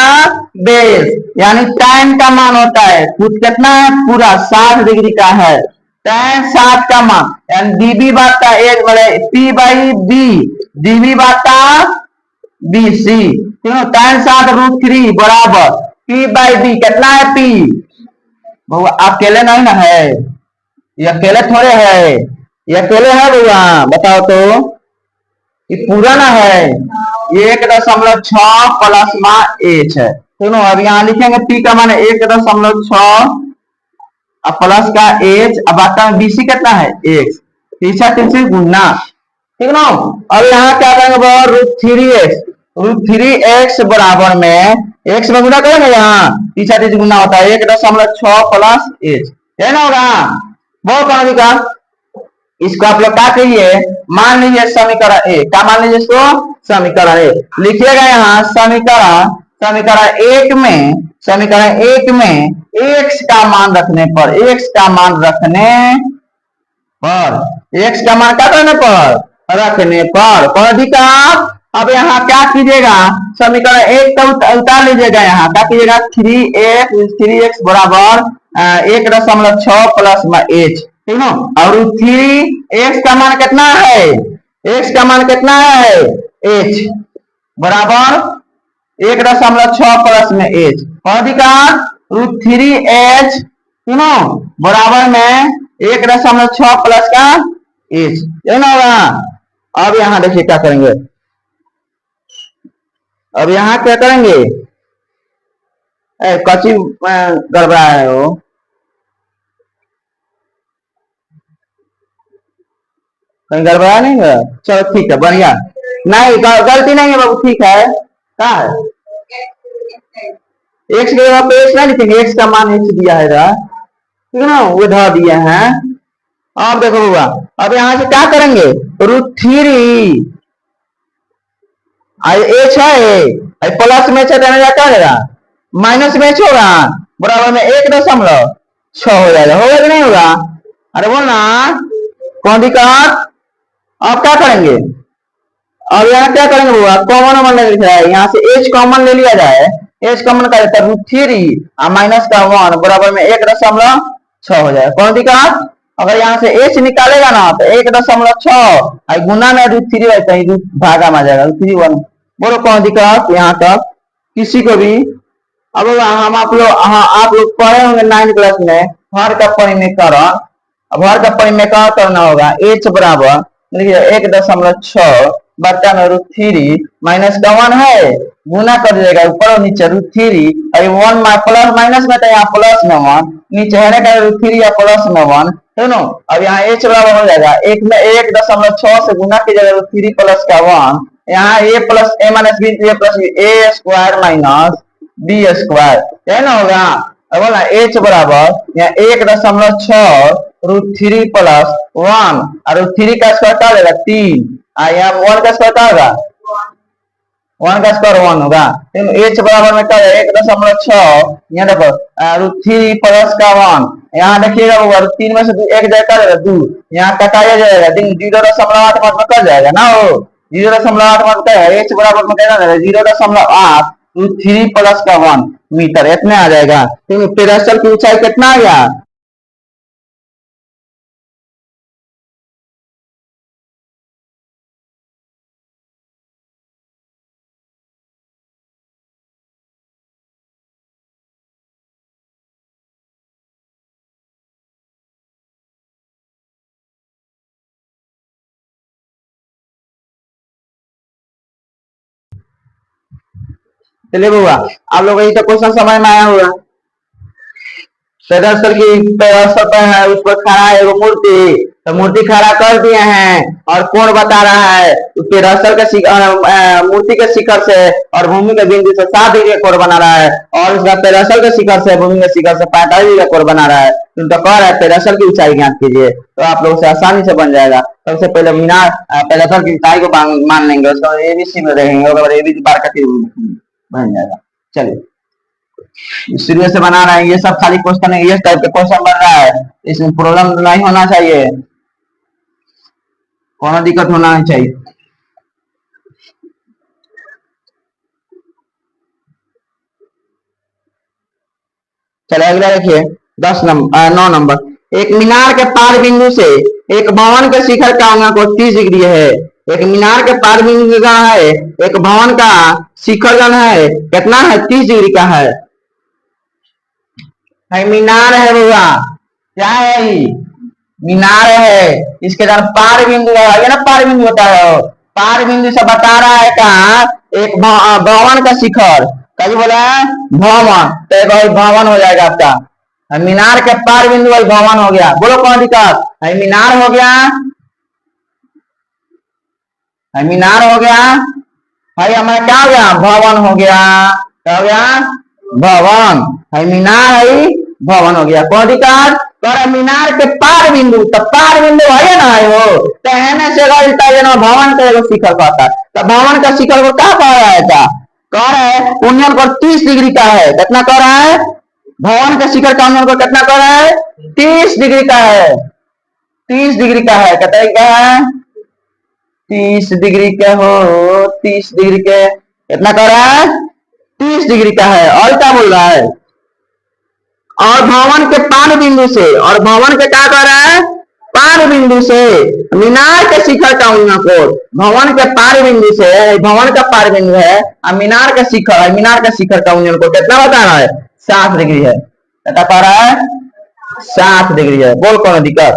Speaker 1: बेस, यानी टाइम का मान होता है कितना है? पूरा 60 डिग्री का है। tan 7 का मान यानी dB बटा एच बड़े P बाई बी, dB बटा BC, ठीक है। tan 7 √3 बराबर P बाई बी, कितना है P? भैया अकेले नहीं ना है, ये अकेले थोड़े है, ये अकेले है भैया, बताओ तो, ये पूरा ना है, 1.6 प्लस में एच है, ठीक है। अब यहाँ लिखेंगे P का मान 1.6 प्लस का एच, अब बाटा में बीसी कितना है एक्स, तीसरा तीन से गुना, ठीक ना। अब यहाँ क्या करेंगे √3x बराबर में एक्स में गुना करेंगे, यहाँ तीसरा तीन गुना होता है 1.6 प्लस एच, है ना होगा बहुत बड़ा का। इसको आप लोग क्या कहिए, मान लीजिए समीकरण ए, क्या मान लीजिए इसको, समीकरण ए लिखिएगा यहाँ। समीकरण एक में एक्स का मान रखने पर, एक्स का मान क्या करने पर, रखने पर कौन अधिकार। अब यहाँ क्या कीजिएगा, समीकरण एक का उतार लीजिएगा, यहाँ क्या कीजिएगा 3x बराबर 1.6 प्लस में एच, ठीक ना। और 3x का मान कितना है, x का मान कितना है h बराबर 1.6 प्लस में एच, और अधिकार √3h, सुनो, बराबर में 1.6 प्लस का एच, ये ना होगा। अब यहाँ देखिए क्या करेंगे, अब यहाँ क्या करेंगे, कच्ची गड़बड़ा है वो, कहीं गड़बड़ा नहीं है, चलो ठीक है बढ़िया, नहीं गलती नहीं है बाबू, ठीक है, क्या है एक्स के जगह पे एक्स नहीं लिखेंगे, एक्स का मान एक्स दिया है, ठीक है ना, वो धर दिए हैं। अब देखो हुआ, अब यहाँ से क्या करेंगे, √3 एच है, प्लस में क्या करेगा, माइनस में होगा, बराबर में 1.6 हो जाएगा, होगा कि नहीं होगा, अरे बोलना कौन दिक्कत। अब क्या करेंगे, अब यहाँ क्या करेंगे बुआ, कॉमन वन ले लिखा है, यहाँ से एच कॉमन ले लिया जाए, एच कॉमन का देता है √3 माइनस का 1 बराबर में 1.6 हो जाएगा, कौन दिक्कत। अगर यहाँ से एच निकालेगा ना तो 1.6 गुना में √3 रहता है, भागा में आ जाएगा √3 बोलो कौन दिक्कत यहाँ तक किसी को भी। अब हम आप लोग पढ़े होंगे 9 क्लास में, हर का परिमेयकरण, अब हर का परिमेयकरण करना होगा, एच बराबर देखिए 1.6 बट्टा में √3 माइनस का 1 है, गुना कर दीजिएगा ऊपर और नीचे √3, अभी 1 प्लस माइनस में, तो यहाँ प्लस में 1 नीचे है का √3 या प्लस में 1, है ना। अब यहाँ एच बराबर हो जाएगा, एक में 1.6 से गुना कीजिएगा √3 प्लस का 1, यहाँ ए प्लस ए माइनस बी, ए प्लस बी, ए स्क्वायर माइनस बी स्क्वायर, है ना होगा। अब बोला एच बराबर यहाँ 1.6 √3 प्लस 1 और √3 का स्क्वायर क्या होगा 3, यहाँ 1 का स्क्वायर क्या होगा 1 का स्क्वायर 1 होगा, एच बराबर में क्या है 1.6, यहाँ देखो √3 प्लस का 1, यहाँ देखिएगा √3 में से एक जाएगा 2, यहाँ कटाया जाएगा 0.8 में कट जाएगा ना, वो 0.8 में क्या है, एच बराबर में क्या 0.8 √3 प्लस का 1 मीटर, इतने आ जाएगा। पेड़स्टल की ऊंचाई कितना आ गया, चलिए बुआ आप लोग यही तो क्वेश्चन समझ में आया होगा। पेड़स्टल की पेड़स्टल पर है, उस पर खड़ा है वो मूर्ति, तो मूर्ति खड़ा कर दिए हैं और कौन बता रहा है, पेड़स्टल के मूर्ति के शिखर से और भूमि के बिंदु से 7 डिग्री का कोण बना रहा है, और उसका पेड़स्टल के शिखर से भूमि के शिखर से 45 डिग्री का कोण बना रहा है, तो कह रहा है पेड़स्टल की ऊंचाई ज्ञात कीजिए, तो आप लोग से आसानी से बन जाएगा। सबसे पहले मीनार पेड़स्टल की ऊंचाई को मान लेंगे, उसका एबीसी में रहेंगे, एबीसी बार का बन जाएगा। चलिए शुरू से बना रहे हैं, ये सब खाली क्वेश्चन है, ये टाइप का क्वेश्चन बन रहा है, इसमें प्रॉब्लम नहीं होना चाहिए, कोनो दिक्कत होना नहीं चाहिए। चलो अगला देखिए 9 नंबर, एक मीनार के पार बिंदु से एक भवन के शिखर का कोण 30 डिग्री है। एक मीनार के पार बिंदु का है, एक भवन का शिखर है कितना है 30 डिग्री का है। मीनार है बुआ, क्या है मीनार है, इसके साथ पार बिंदु है ना, पार बिंदु होता है, पार बिंदु से बता रहा है कहा एक भवन का शिखर, कभी बोला है भवन, तो एक भवन हो जाएगा आपका। मीनार के पार बिंदु वही भवन हो गया। बोलो कौन दिक्कत है, मीनार हो गया, मीनार हो गया भाई, हमारा क्या हो गया भवन हो गया, क्या हो गया भवन है, मीनार है भवन हो गया। कौन दिक्कत कर मीनार के पार बिंदु, तो पार बिंदु है ना वो, तो है से भवन का शिखर कहता है, तो भवन का शिखर को क्या कह रहा है, क्या कह रहा है उन्नयन को 30 डिग्री का है। कितना कह रहा है, भवन का शिखर का उन्नयन को कितना कह रहा है 30 डिग्री का है, 30 डिग्री का है, कितना का है 30 डिग्री के हो, 30 डिग्री के कितना कह रहा है 30 डिग्री का है। और क्या बोल रहा है, और भवन के पार बिंदु से, और भवन के क्या कर रहा है पार बिंदु से मीनार के शिखर का कोण, भवन के पार बिंदु से, भवन का पार बिंदु है और मीनार का शिखर है, मीनार का शिखर का कोण कितना बता रहा है 60 डिग्री है। कितना कह रहा है 60 डिग्री है। बोल कौन दिक्कत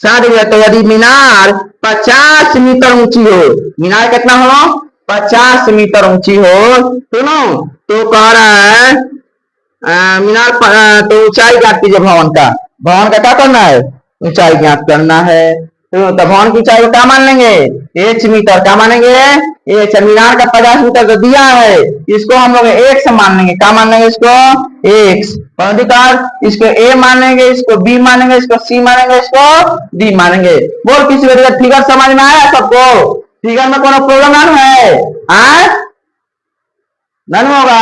Speaker 1: 60 डिग्री है। तो यदि मीनार 50 मीटर ऊंची हो, मीनार कितना हो 50 मीटर ऊंची हो, सुनो तो कह रहा है मीनार तो ऊंचाई ज्ञात कीजिए भवन का, भवन का क्या करना है ऊंचाई ज्ञात करना है। तो भवन की ऊंचाई को क्या मान लेंगे h मीटर, क्या मानेंगे h। मीनार का 50 मीटर तो दिया है, इसको हम लोग x मान लेंगे, क्या मान लेंगे इसको x, इसको a मान लेंगे, इसको b मानेंगे, इसको c मानेंगे, इसको d मानेंगे। बोल किसी को फिगर समझ में आया सबको, फिगर में कोनो प्रॉब्लम है नहीं होगा।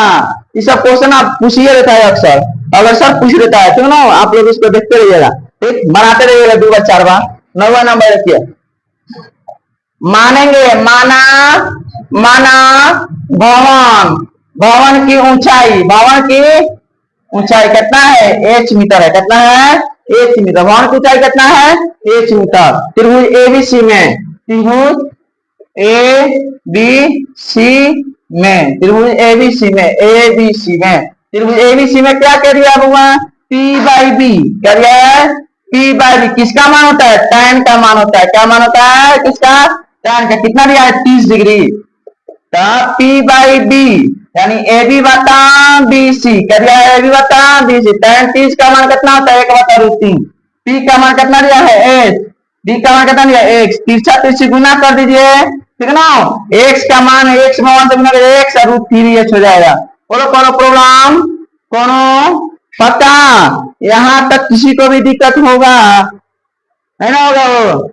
Speaker 1: ये सब क्वेश्चन आप पूछिए रहता है अक्सर, अगर सर पूछ लेता है तो ना आप लोग इसको देखते रहिएगा, ठीक बनाते रहिएगा 2 बार 4 बार। 9वां नंबर देखिए, मानेंगे माना, माना भवन, भवन की ऊंचाई, भवन की ऊंचाई कितना है h मीटर है, कितना है h मीटर, भवन की ऊंचाई कितना है h मीटर। त्रिभुज एबीसी में, त्रिभुज एबीसी में, त्रिभुज एबीसी में, एबीसी में, त्रिभुज एबीसी में क्या कह दिया हुआ P/B, क्या दिया है P/B, किसका मान होता है tan का मान होता है, क्या मान होता है किसका tan का, कितना दिया है 30 डिग्री, तो P/B यानी AB बटा BC, क्या दिया है AB बटा BC, tan 30 का मान कितना होता है 1/√3, P का मान कितना दिया है h, D का मान कितना दिया है x, तिरछा तिरछी गुना कर दीजिए, ठीक है ना, x का मान x मान से गुना करिए x और √3h हो जाएगा। बोलो कोनो प्रॉब्लम, कोनो पता, यहां तक किसी को भी दिक्कत होगा है ना, होगा वो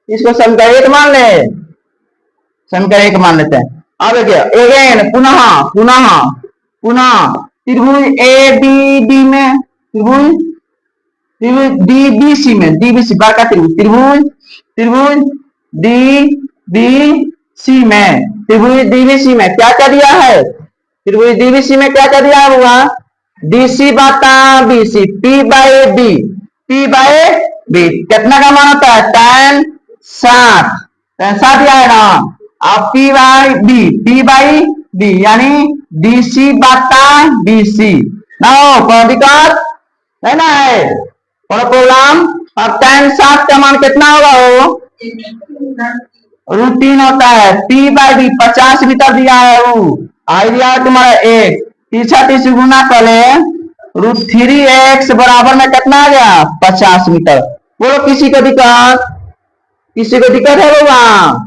Speaker 1: इसको समीकरण 1 मान ले, समीकरण 1 मान लेते हैं। अब देखिए अगेन पुनः पुनः पुनः त्रिभुज ABD में, त्रिभुज त्रिभुज DBC में, DBC बाका त्रिभुज, त्रिभुज त्रिभुज DBC में, त्रिभुज DBC में क्या क्या दिया है, त्रिभुज DBC में क्या क्या दिया हुआ DC बटा BC, P/B, P/B कितना का मान होता है tan 60, tan 60 दिया है ना, अब P/B, P/B यानी DC बटा BC ना, कोई दिक्कत है ना, है कोई प्रॉब्लम। अब tan 60 का मान कितना होगा हो √3 होता है, P/B 50 मीटर दिया है, वो आइडिया तुम्हारा 1 तिरछा तिरछी गुना कर ले, √3x बराबर में कितना आ गया 50 मीटर। बोलो किसी को दिक्कत, किसी को दिक्कत है बाबा,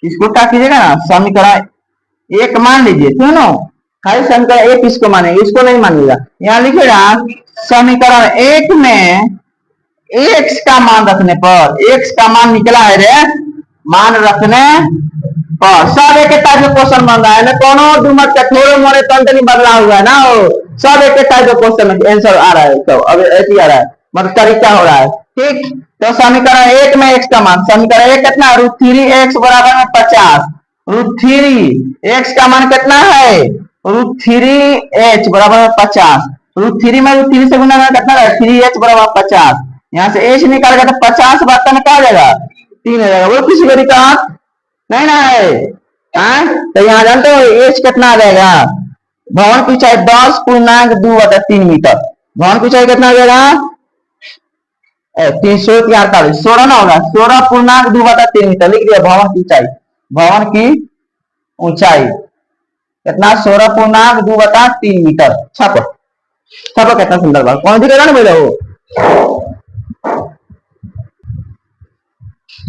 Speaker 1: इसको क्या कीजिएगा समीकरण 1 मान लीजिए, सुनो खाली समीकरण 1 इसको मानेंगे, इसको नहीं मानिएगा। यहाँ लिखेगा समीकरण 1 में x का मान रखने पर, x का मान निकला है रे, मान रखने पर सब एक टाइप का क्वेश्चन बन रहा है ना, कोनो दुमत का थोड़े मोड़े तंत्र नहीं बदला हुआ है ना, वो सब एक टाइप का क्वेश्चन आंसर आ रहा है, तो अब ऐसे आ रहा है मतलब तरीका हो रहा है, ठीक। तो समीकरण 1 में x का मान, समीकरण 1 कितना √3x बराबर में 50, √3 एक्स का मान कितना है √3h बराबर 50। √3 में √3 से गुना करना कितना है 3h बराबर 50। यहाँ से h निकालेगा तो 50 बर्तन में क्या हो जाएगा 3 हो जाएगा। वो किसी को दिक्कत नहीं ना है। तो यहाँ जानते हो h कितना आ जाएगा भवन की ऊंचाई 10.2/3 मीटर। भवन की ऊंचाई कितना हो जाएगा 348 16 ना होगा 16.2/3 मीटर लिख दिया भवन की ऊंचाई। भवन की ऊंचाई कितना 16.2/3 मीटर। छापो छापो कितना सुंदर बात कौन दिखेगा ना बोले वो।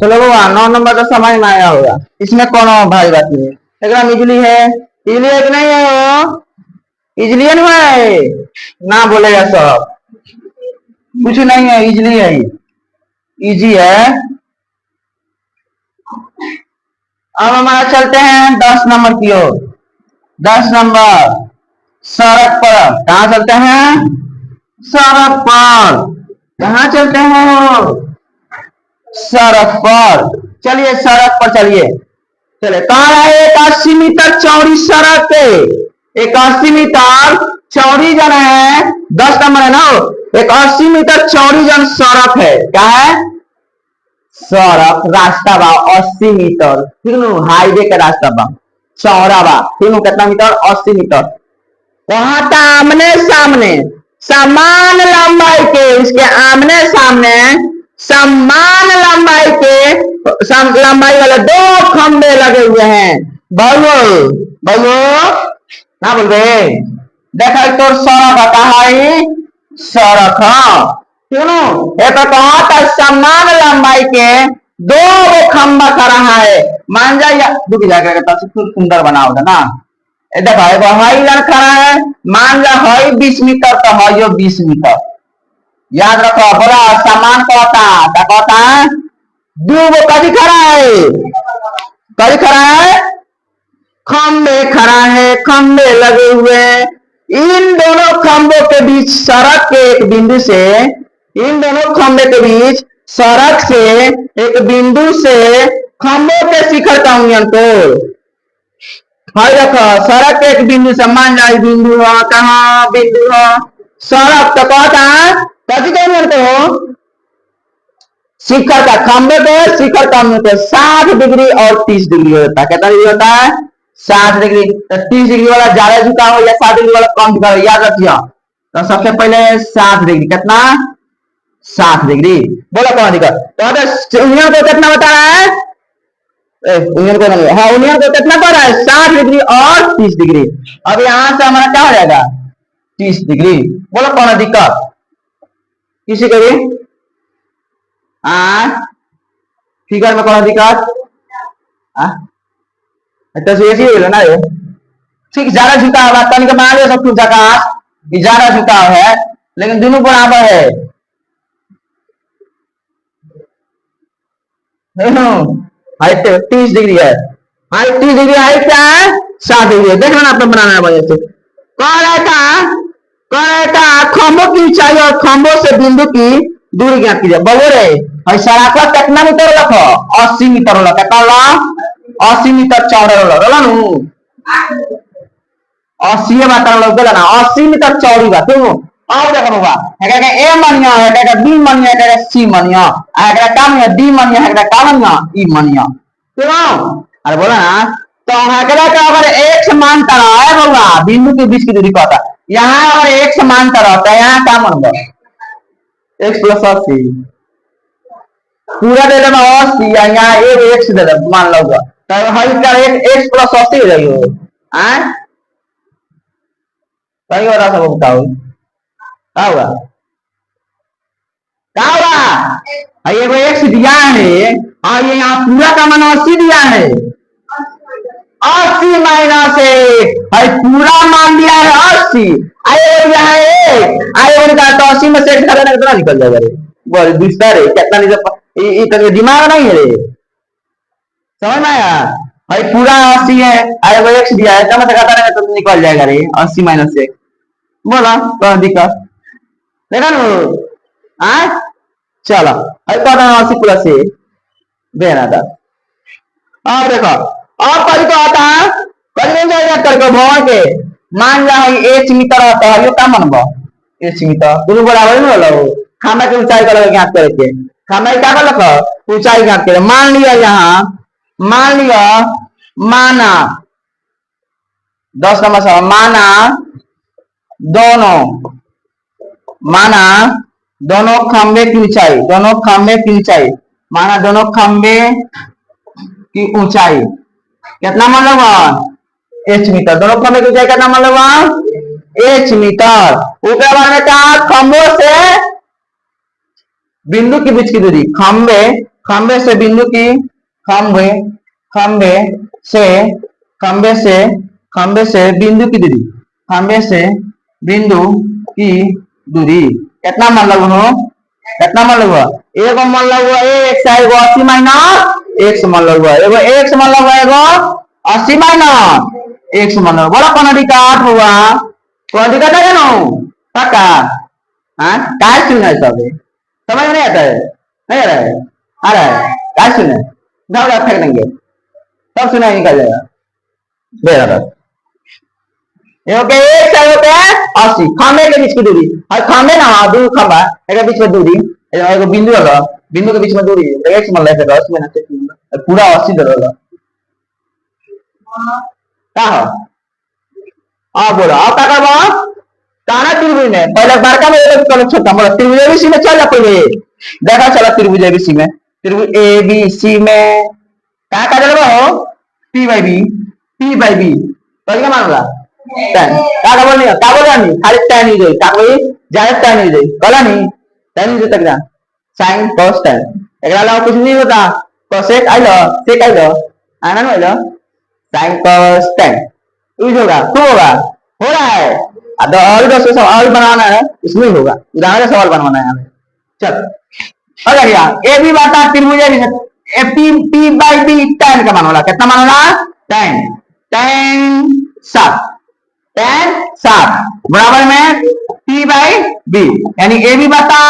Speaker 1: चलो बाबा 9 नंबर तो समझ में आया होगा इसमें कौन भाई बात नहीं है। एकदम इजली है कि नहीं है वो इजली है ना बोलेगा सब कुछ नहीं है इजली है इजी है। अब हमारा चलते हैं 10 नंबर की ओर। 10 नंबर सड़क पर कहा चलते हैं सड़क पर कहा चलते हैं सड़क पर। चलिए सड़क पर चलिए चले कहा है 81 मीटर चौड़ी सड़क पे 81 मीटर चौड़ी जन है 10 नंबर है ना 81 मीटर चौड़ी जन सड़क है क्या है सड़क रास्ता बा 80 मीटर ठीक नु हाईवे का रास्ता बा चौड़ा बा ठीक नु कितना मीटर 80 मीटर। वहां था आमने सामने समान लंबाई के इसके आमने सामने समान लंबाई के लंबाई वाले 2 खंबे लगे हुए हैं। बोलो बोलो ना बोल रहे देखा तो सड़क कहा सड़क सुनो ये तो कहा था समान लंबाई के 2 खंबा खड़ा है मान जा दुख जाकर सुंदर बना होगा ना देखो हई जन खड़ा है मान जा हई 20 मीटर तो हई 20 मीटर याद रखो बोला सामान कहता है 2 कभी खड़ा है कभी खड़ा है खंबे खड़ा है खंबे लगे हुए हैं। इन दोनों खंभों के बीच सड़क के एक बिंदु से इन दोनों खंबे के बीच सड़क से एक बिंदु से खंभों के शिखर का अंतर हाई रखो सड़क के एक बिंदु से मान जाए बिंदु कहा बिंदु सड़क तो कहता है कभी कहीं मिलते हो शिखर का खंबे पे शिखर का मिलते 60 डिग्री और 30 डिग्री होता है कितना डिग्री होता है 60 डिग्री। तो 30 डिग्री वाला ज्यादा झुका हो या 60 डिग्री वाला कम झुका हो याद रखिए। तो सबसे पहले 60 डिग्री कितना 60 डिग्री बोला कौन दिक्कत तो यूनियन को कितना बता रहा है यूनियन को नहीं हाँ यूनियन को कितना पड़ रहा है 60 डिग्री और 30 डिग्री। अब यहां से हमारा क्या हो जाएगा 30 डिग्री बोलो कौन दिक्कत किसी को भी फिगर में कौन दिक्कत तो ऐसी ना ये ठीक ज्यादा झुकाव है तनिक बना लिया सब कुछ जगह ज्यादा झुकाव है लेकिन दोनों बराबर है 30 डिग्री है हाइट 30 डिग्री हाइट क्या है 60 डिग्री देखना ना आपने बनाना है वजह से कौन खंभों की ऊंचाई और खंभों से बिंदु की दूरी ज्ञात कीजिए बोलो रे सड़क कितना मीटर रखो 80 मीटर होला कितना 80 मीटर चौड़ा होला नु 80 मात्रा लोग ना 80 मीटर चौड़ी बा क्यों और देखो होगा है ए मनिया है बी मनिया है सी मनिया है का मनिया डी मनिया है का मनिया ई मनिया क्यों अरे बोला ना तो हकड़ा का अगर एक समांतर है बोला बिंदु के बीच की दूरी कहता यहाँ अगर एक समांतर होता है यहाँ क्या मन x + 80 पूरा दे देना 80 यहाँ एक x दे दे मान लो तो हई का एक x + 80 हो जाएगी सही हो रहा सब बताओ क्या हुआ ये एक्स दिया है और ये यहाँ पूरा का मान 80 दिया है 80 माइनस पूरा मान दिया है 80 आए उनका तो 80 में से कितना निकल जाएगा रे बोल दूसरा रे कितना निकल दिमाग नहीं है रे समझ में आया भाई पूरा 80 है आए वो एक्स दिया है तो मतलब कहता है तो निकल जाएगा रे 80 माइनस से बोला कोई दिक्कत देखा ना चलो 80 प्लस देना था अब देखो अब कभी तो आता है कभी नहीं जाएगा करके भवन के मान जा एच मीटर होता है यो का मनबो एच मीटर दोनों बराबर नहीं होला वो खामा की ऊंचाई का लगे ज्ञात करके खामा क्या कर लगा ऊंचाई ज्ञात करे मान लिया यहाँ मान लिया माना 10 नंबर सवाल दोनों माना दोनों खंबे की ऊंचाई माना दोनों खंबे की ऊंचाई कितना मान लो एच मीटर दोनों खंबे की ऊंचाई कितना मान लो एच मीटर ऊपर वाले कहा खंबों से बिंदु के बीच की दूरी खंबे से बिंदु की खंबे से बिंदु की दूरी कितना मान लो एगो मान लो एक्स एगो 80 माइनस एक्स मान लो एगो एक्स मान लो एगो 80 माइनस एक्स मान लो बड़ा कौन अधिकार हुआ कौन अधिकार है ना पक्का हाँ काय सुना सब समझ नहीं आता है नहीं आ रहा है काय सुने दौड़ा फेंक देंगे सब सुना निकल जाएगा बेरा ओके एक साइड होता है 80 खंबे के बीच की दूरी और खंबे ना दो खंबा एक बीच में दूरी एगो बिंदु वाला बिंदु के बीच में दूरी एक मान लेते 10 में ना पूरा 80 धरला का हो आ बोलो आप का करबो काना त्रिभुज में पहले बड़का में एक कल छोटा मतलब त्रिभुज एबीसी में चल जा पहले देखा चला त्रिभुज एबीसी में त्रिभुज एबीसी में का करबो p by b तो क्या मानला tan का बोल नहीं खाली tan ही दे का कोई जायज tan ही दे कला नहीं tan ही तक जा sin cos tan एकरा अलावा कुछ नहीं होता cosec आइलो sec आइलो आना नहीं आइलो sin cos tan यूज होगा क्यों होगा हो रहा है अब और भी सवाल बनाना है इसमें होगा उदाहरण सवाल बनवाना है हमें चल अगर यार ए भी बता त्रिभुज ए p by b tan का मान होला कितना मान होला tan 7 बराबर में p by b यानी ए भी बता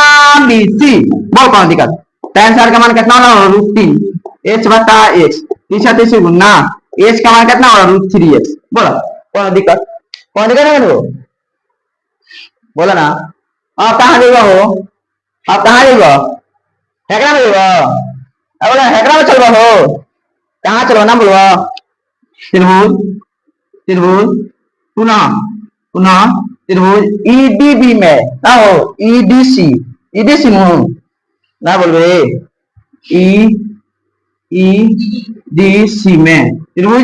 Speaker 1: बी सी बोल कौन दिक्कत tan 7 का मान कितना होला √3 h बता x पीछे से गुना h का मान कितना होला √3x बोलो कौन दिक्कत है वो बोला ना आप कहाँ जाएगा हो आप कहाँ जाएगा हैकरा में जाएगा अब बोला हैकरा में चलवा हो कहाँ चलो ना बोलवा त्रिभुज पुनः त्रिभुज ईडीबी में ना हो ईडीसी मुंह ना बोल रहे ईडीसी में त्रिभुज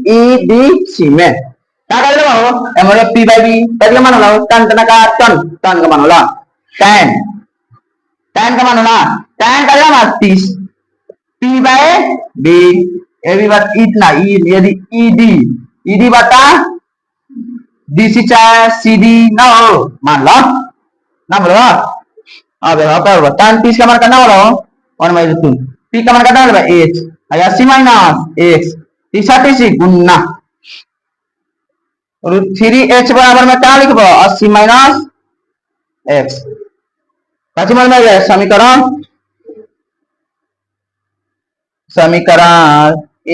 Speaker 1: ईडीसी में क्या कर रहे हो हमारे p by b पहले मान लो tan का मान लो tan का मान लो tan का क्या मान 30 p by b ये भी बात इतना यदि ed बता dc चाहे cd ना हो मान लो ना बोलो अब देखो tan 30 का मान करना बोलो 1/2 p का मान करना बोलो h या c माइनस x 30 गुना √3h बराबर में क्या लिखबो 80 माइनस x कथी मान में गए समीकरण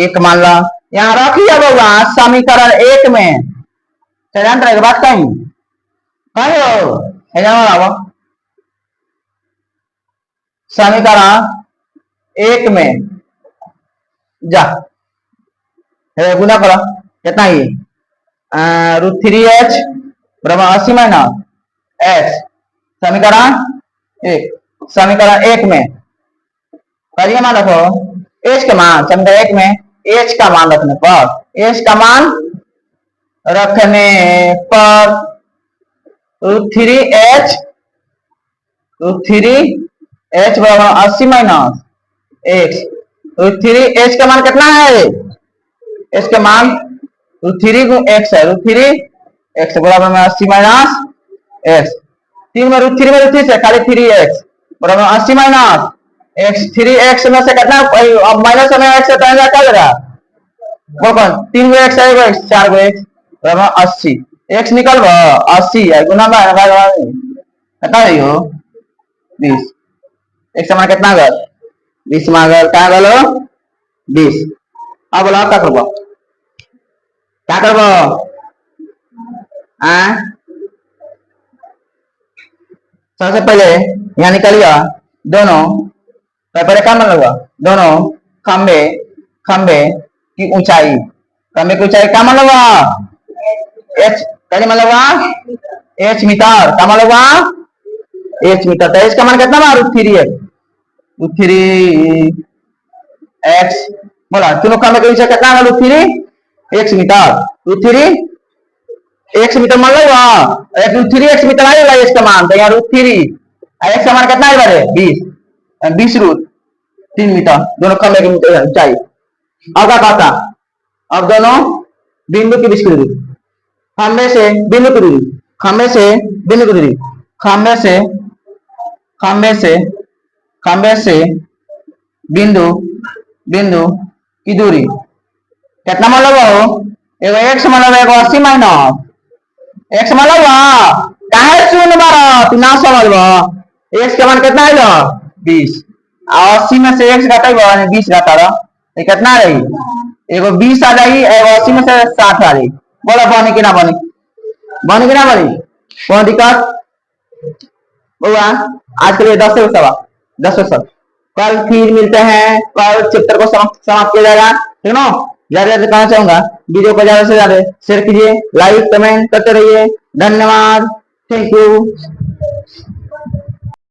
Speaker 1: 1 मान लो यहाँ रखिए बउआ समीकरण 1 में जान रहे बात कहीं हो समीकरण 1 में जा गुना करो कितना ही √3h बराबर 80 माइनस x समीकरण 1 में पहले मान रखो h का मान समीकरण 1 में h का मान रखने पर √3h बराबर 80 माइनस x √3h का मान कितना है h का मान √3x है √3x बराबर में 80 माइनस x 3 में √3 से खाली 3x बराबर 80 माइनस x 3x में से कितना अब माइनस में x से क्या करेगा वो कौन 3 गो x है 4 गो x बराबर 80 x निकल 80 है गुना में कितना है हो 20 x मान कितना गल 20 मान गल क्या गलो 20। अब बोला क्या करबो, क्या करबो? सबसे पहले यहाँ निकालिए दोनों, पहले क्या मान लगा, दोनों खंबे खंबे की ऊंचाई, खंबे की ऊंचाई क्या मान लगा? एच। पहले मान लगा एच मीटर, क्या मान लगा? H metre. तो एच का मान कितना बा? √3 है, √3 एक्स। बोला तीनों खंबे की ऊंचाई कितना है? √3 एक्स मीटर, √3 एक्स मीटर मान लो। √3 एक्स मीटर आएगा एच का मान, तो यहाँ √3 एक्स का मान कितना है बारे? 20, 20√3 मीटर दोनों खंबे की ऊंचाई। अब क्या कहता, अब दोनों बिंदु की बीच की दूरी, खंबे से बिंदु की दूरी, खंबे से बिंदु की दूरी, खंबे से खंबे से खंबे से बिंदु बिंदु की दूरी कितना मान लो? एगो एक्स मान लो, एगो 80 माइनस एक्स मान लो। काहे शून्य बारह तू ना समझ एक्स के मान कितना है? 20। 80 में से एक्स घटाई 20 घटा रहा, कितना रही? एगो 20 आ जाएगी, एगो 80 में से 60 आ जाएगी। बोला बनी कि ना बनी? बनी कि ना बनी? कौन दिक्कत हुआ? आज के लिए 10 से सवा 10 से सब। कल फिर मिलते हैं, कल चैप्टर को समाप्त किया जाएगा, ठीक ना? ज्यादा ज्यादा कहना चाहूंगा, वीडियो को ज्यादा से ज्यादा शेयर कीजिए, लाइक कमेंट करते रहिए। धन्यवाद, थैंक यू।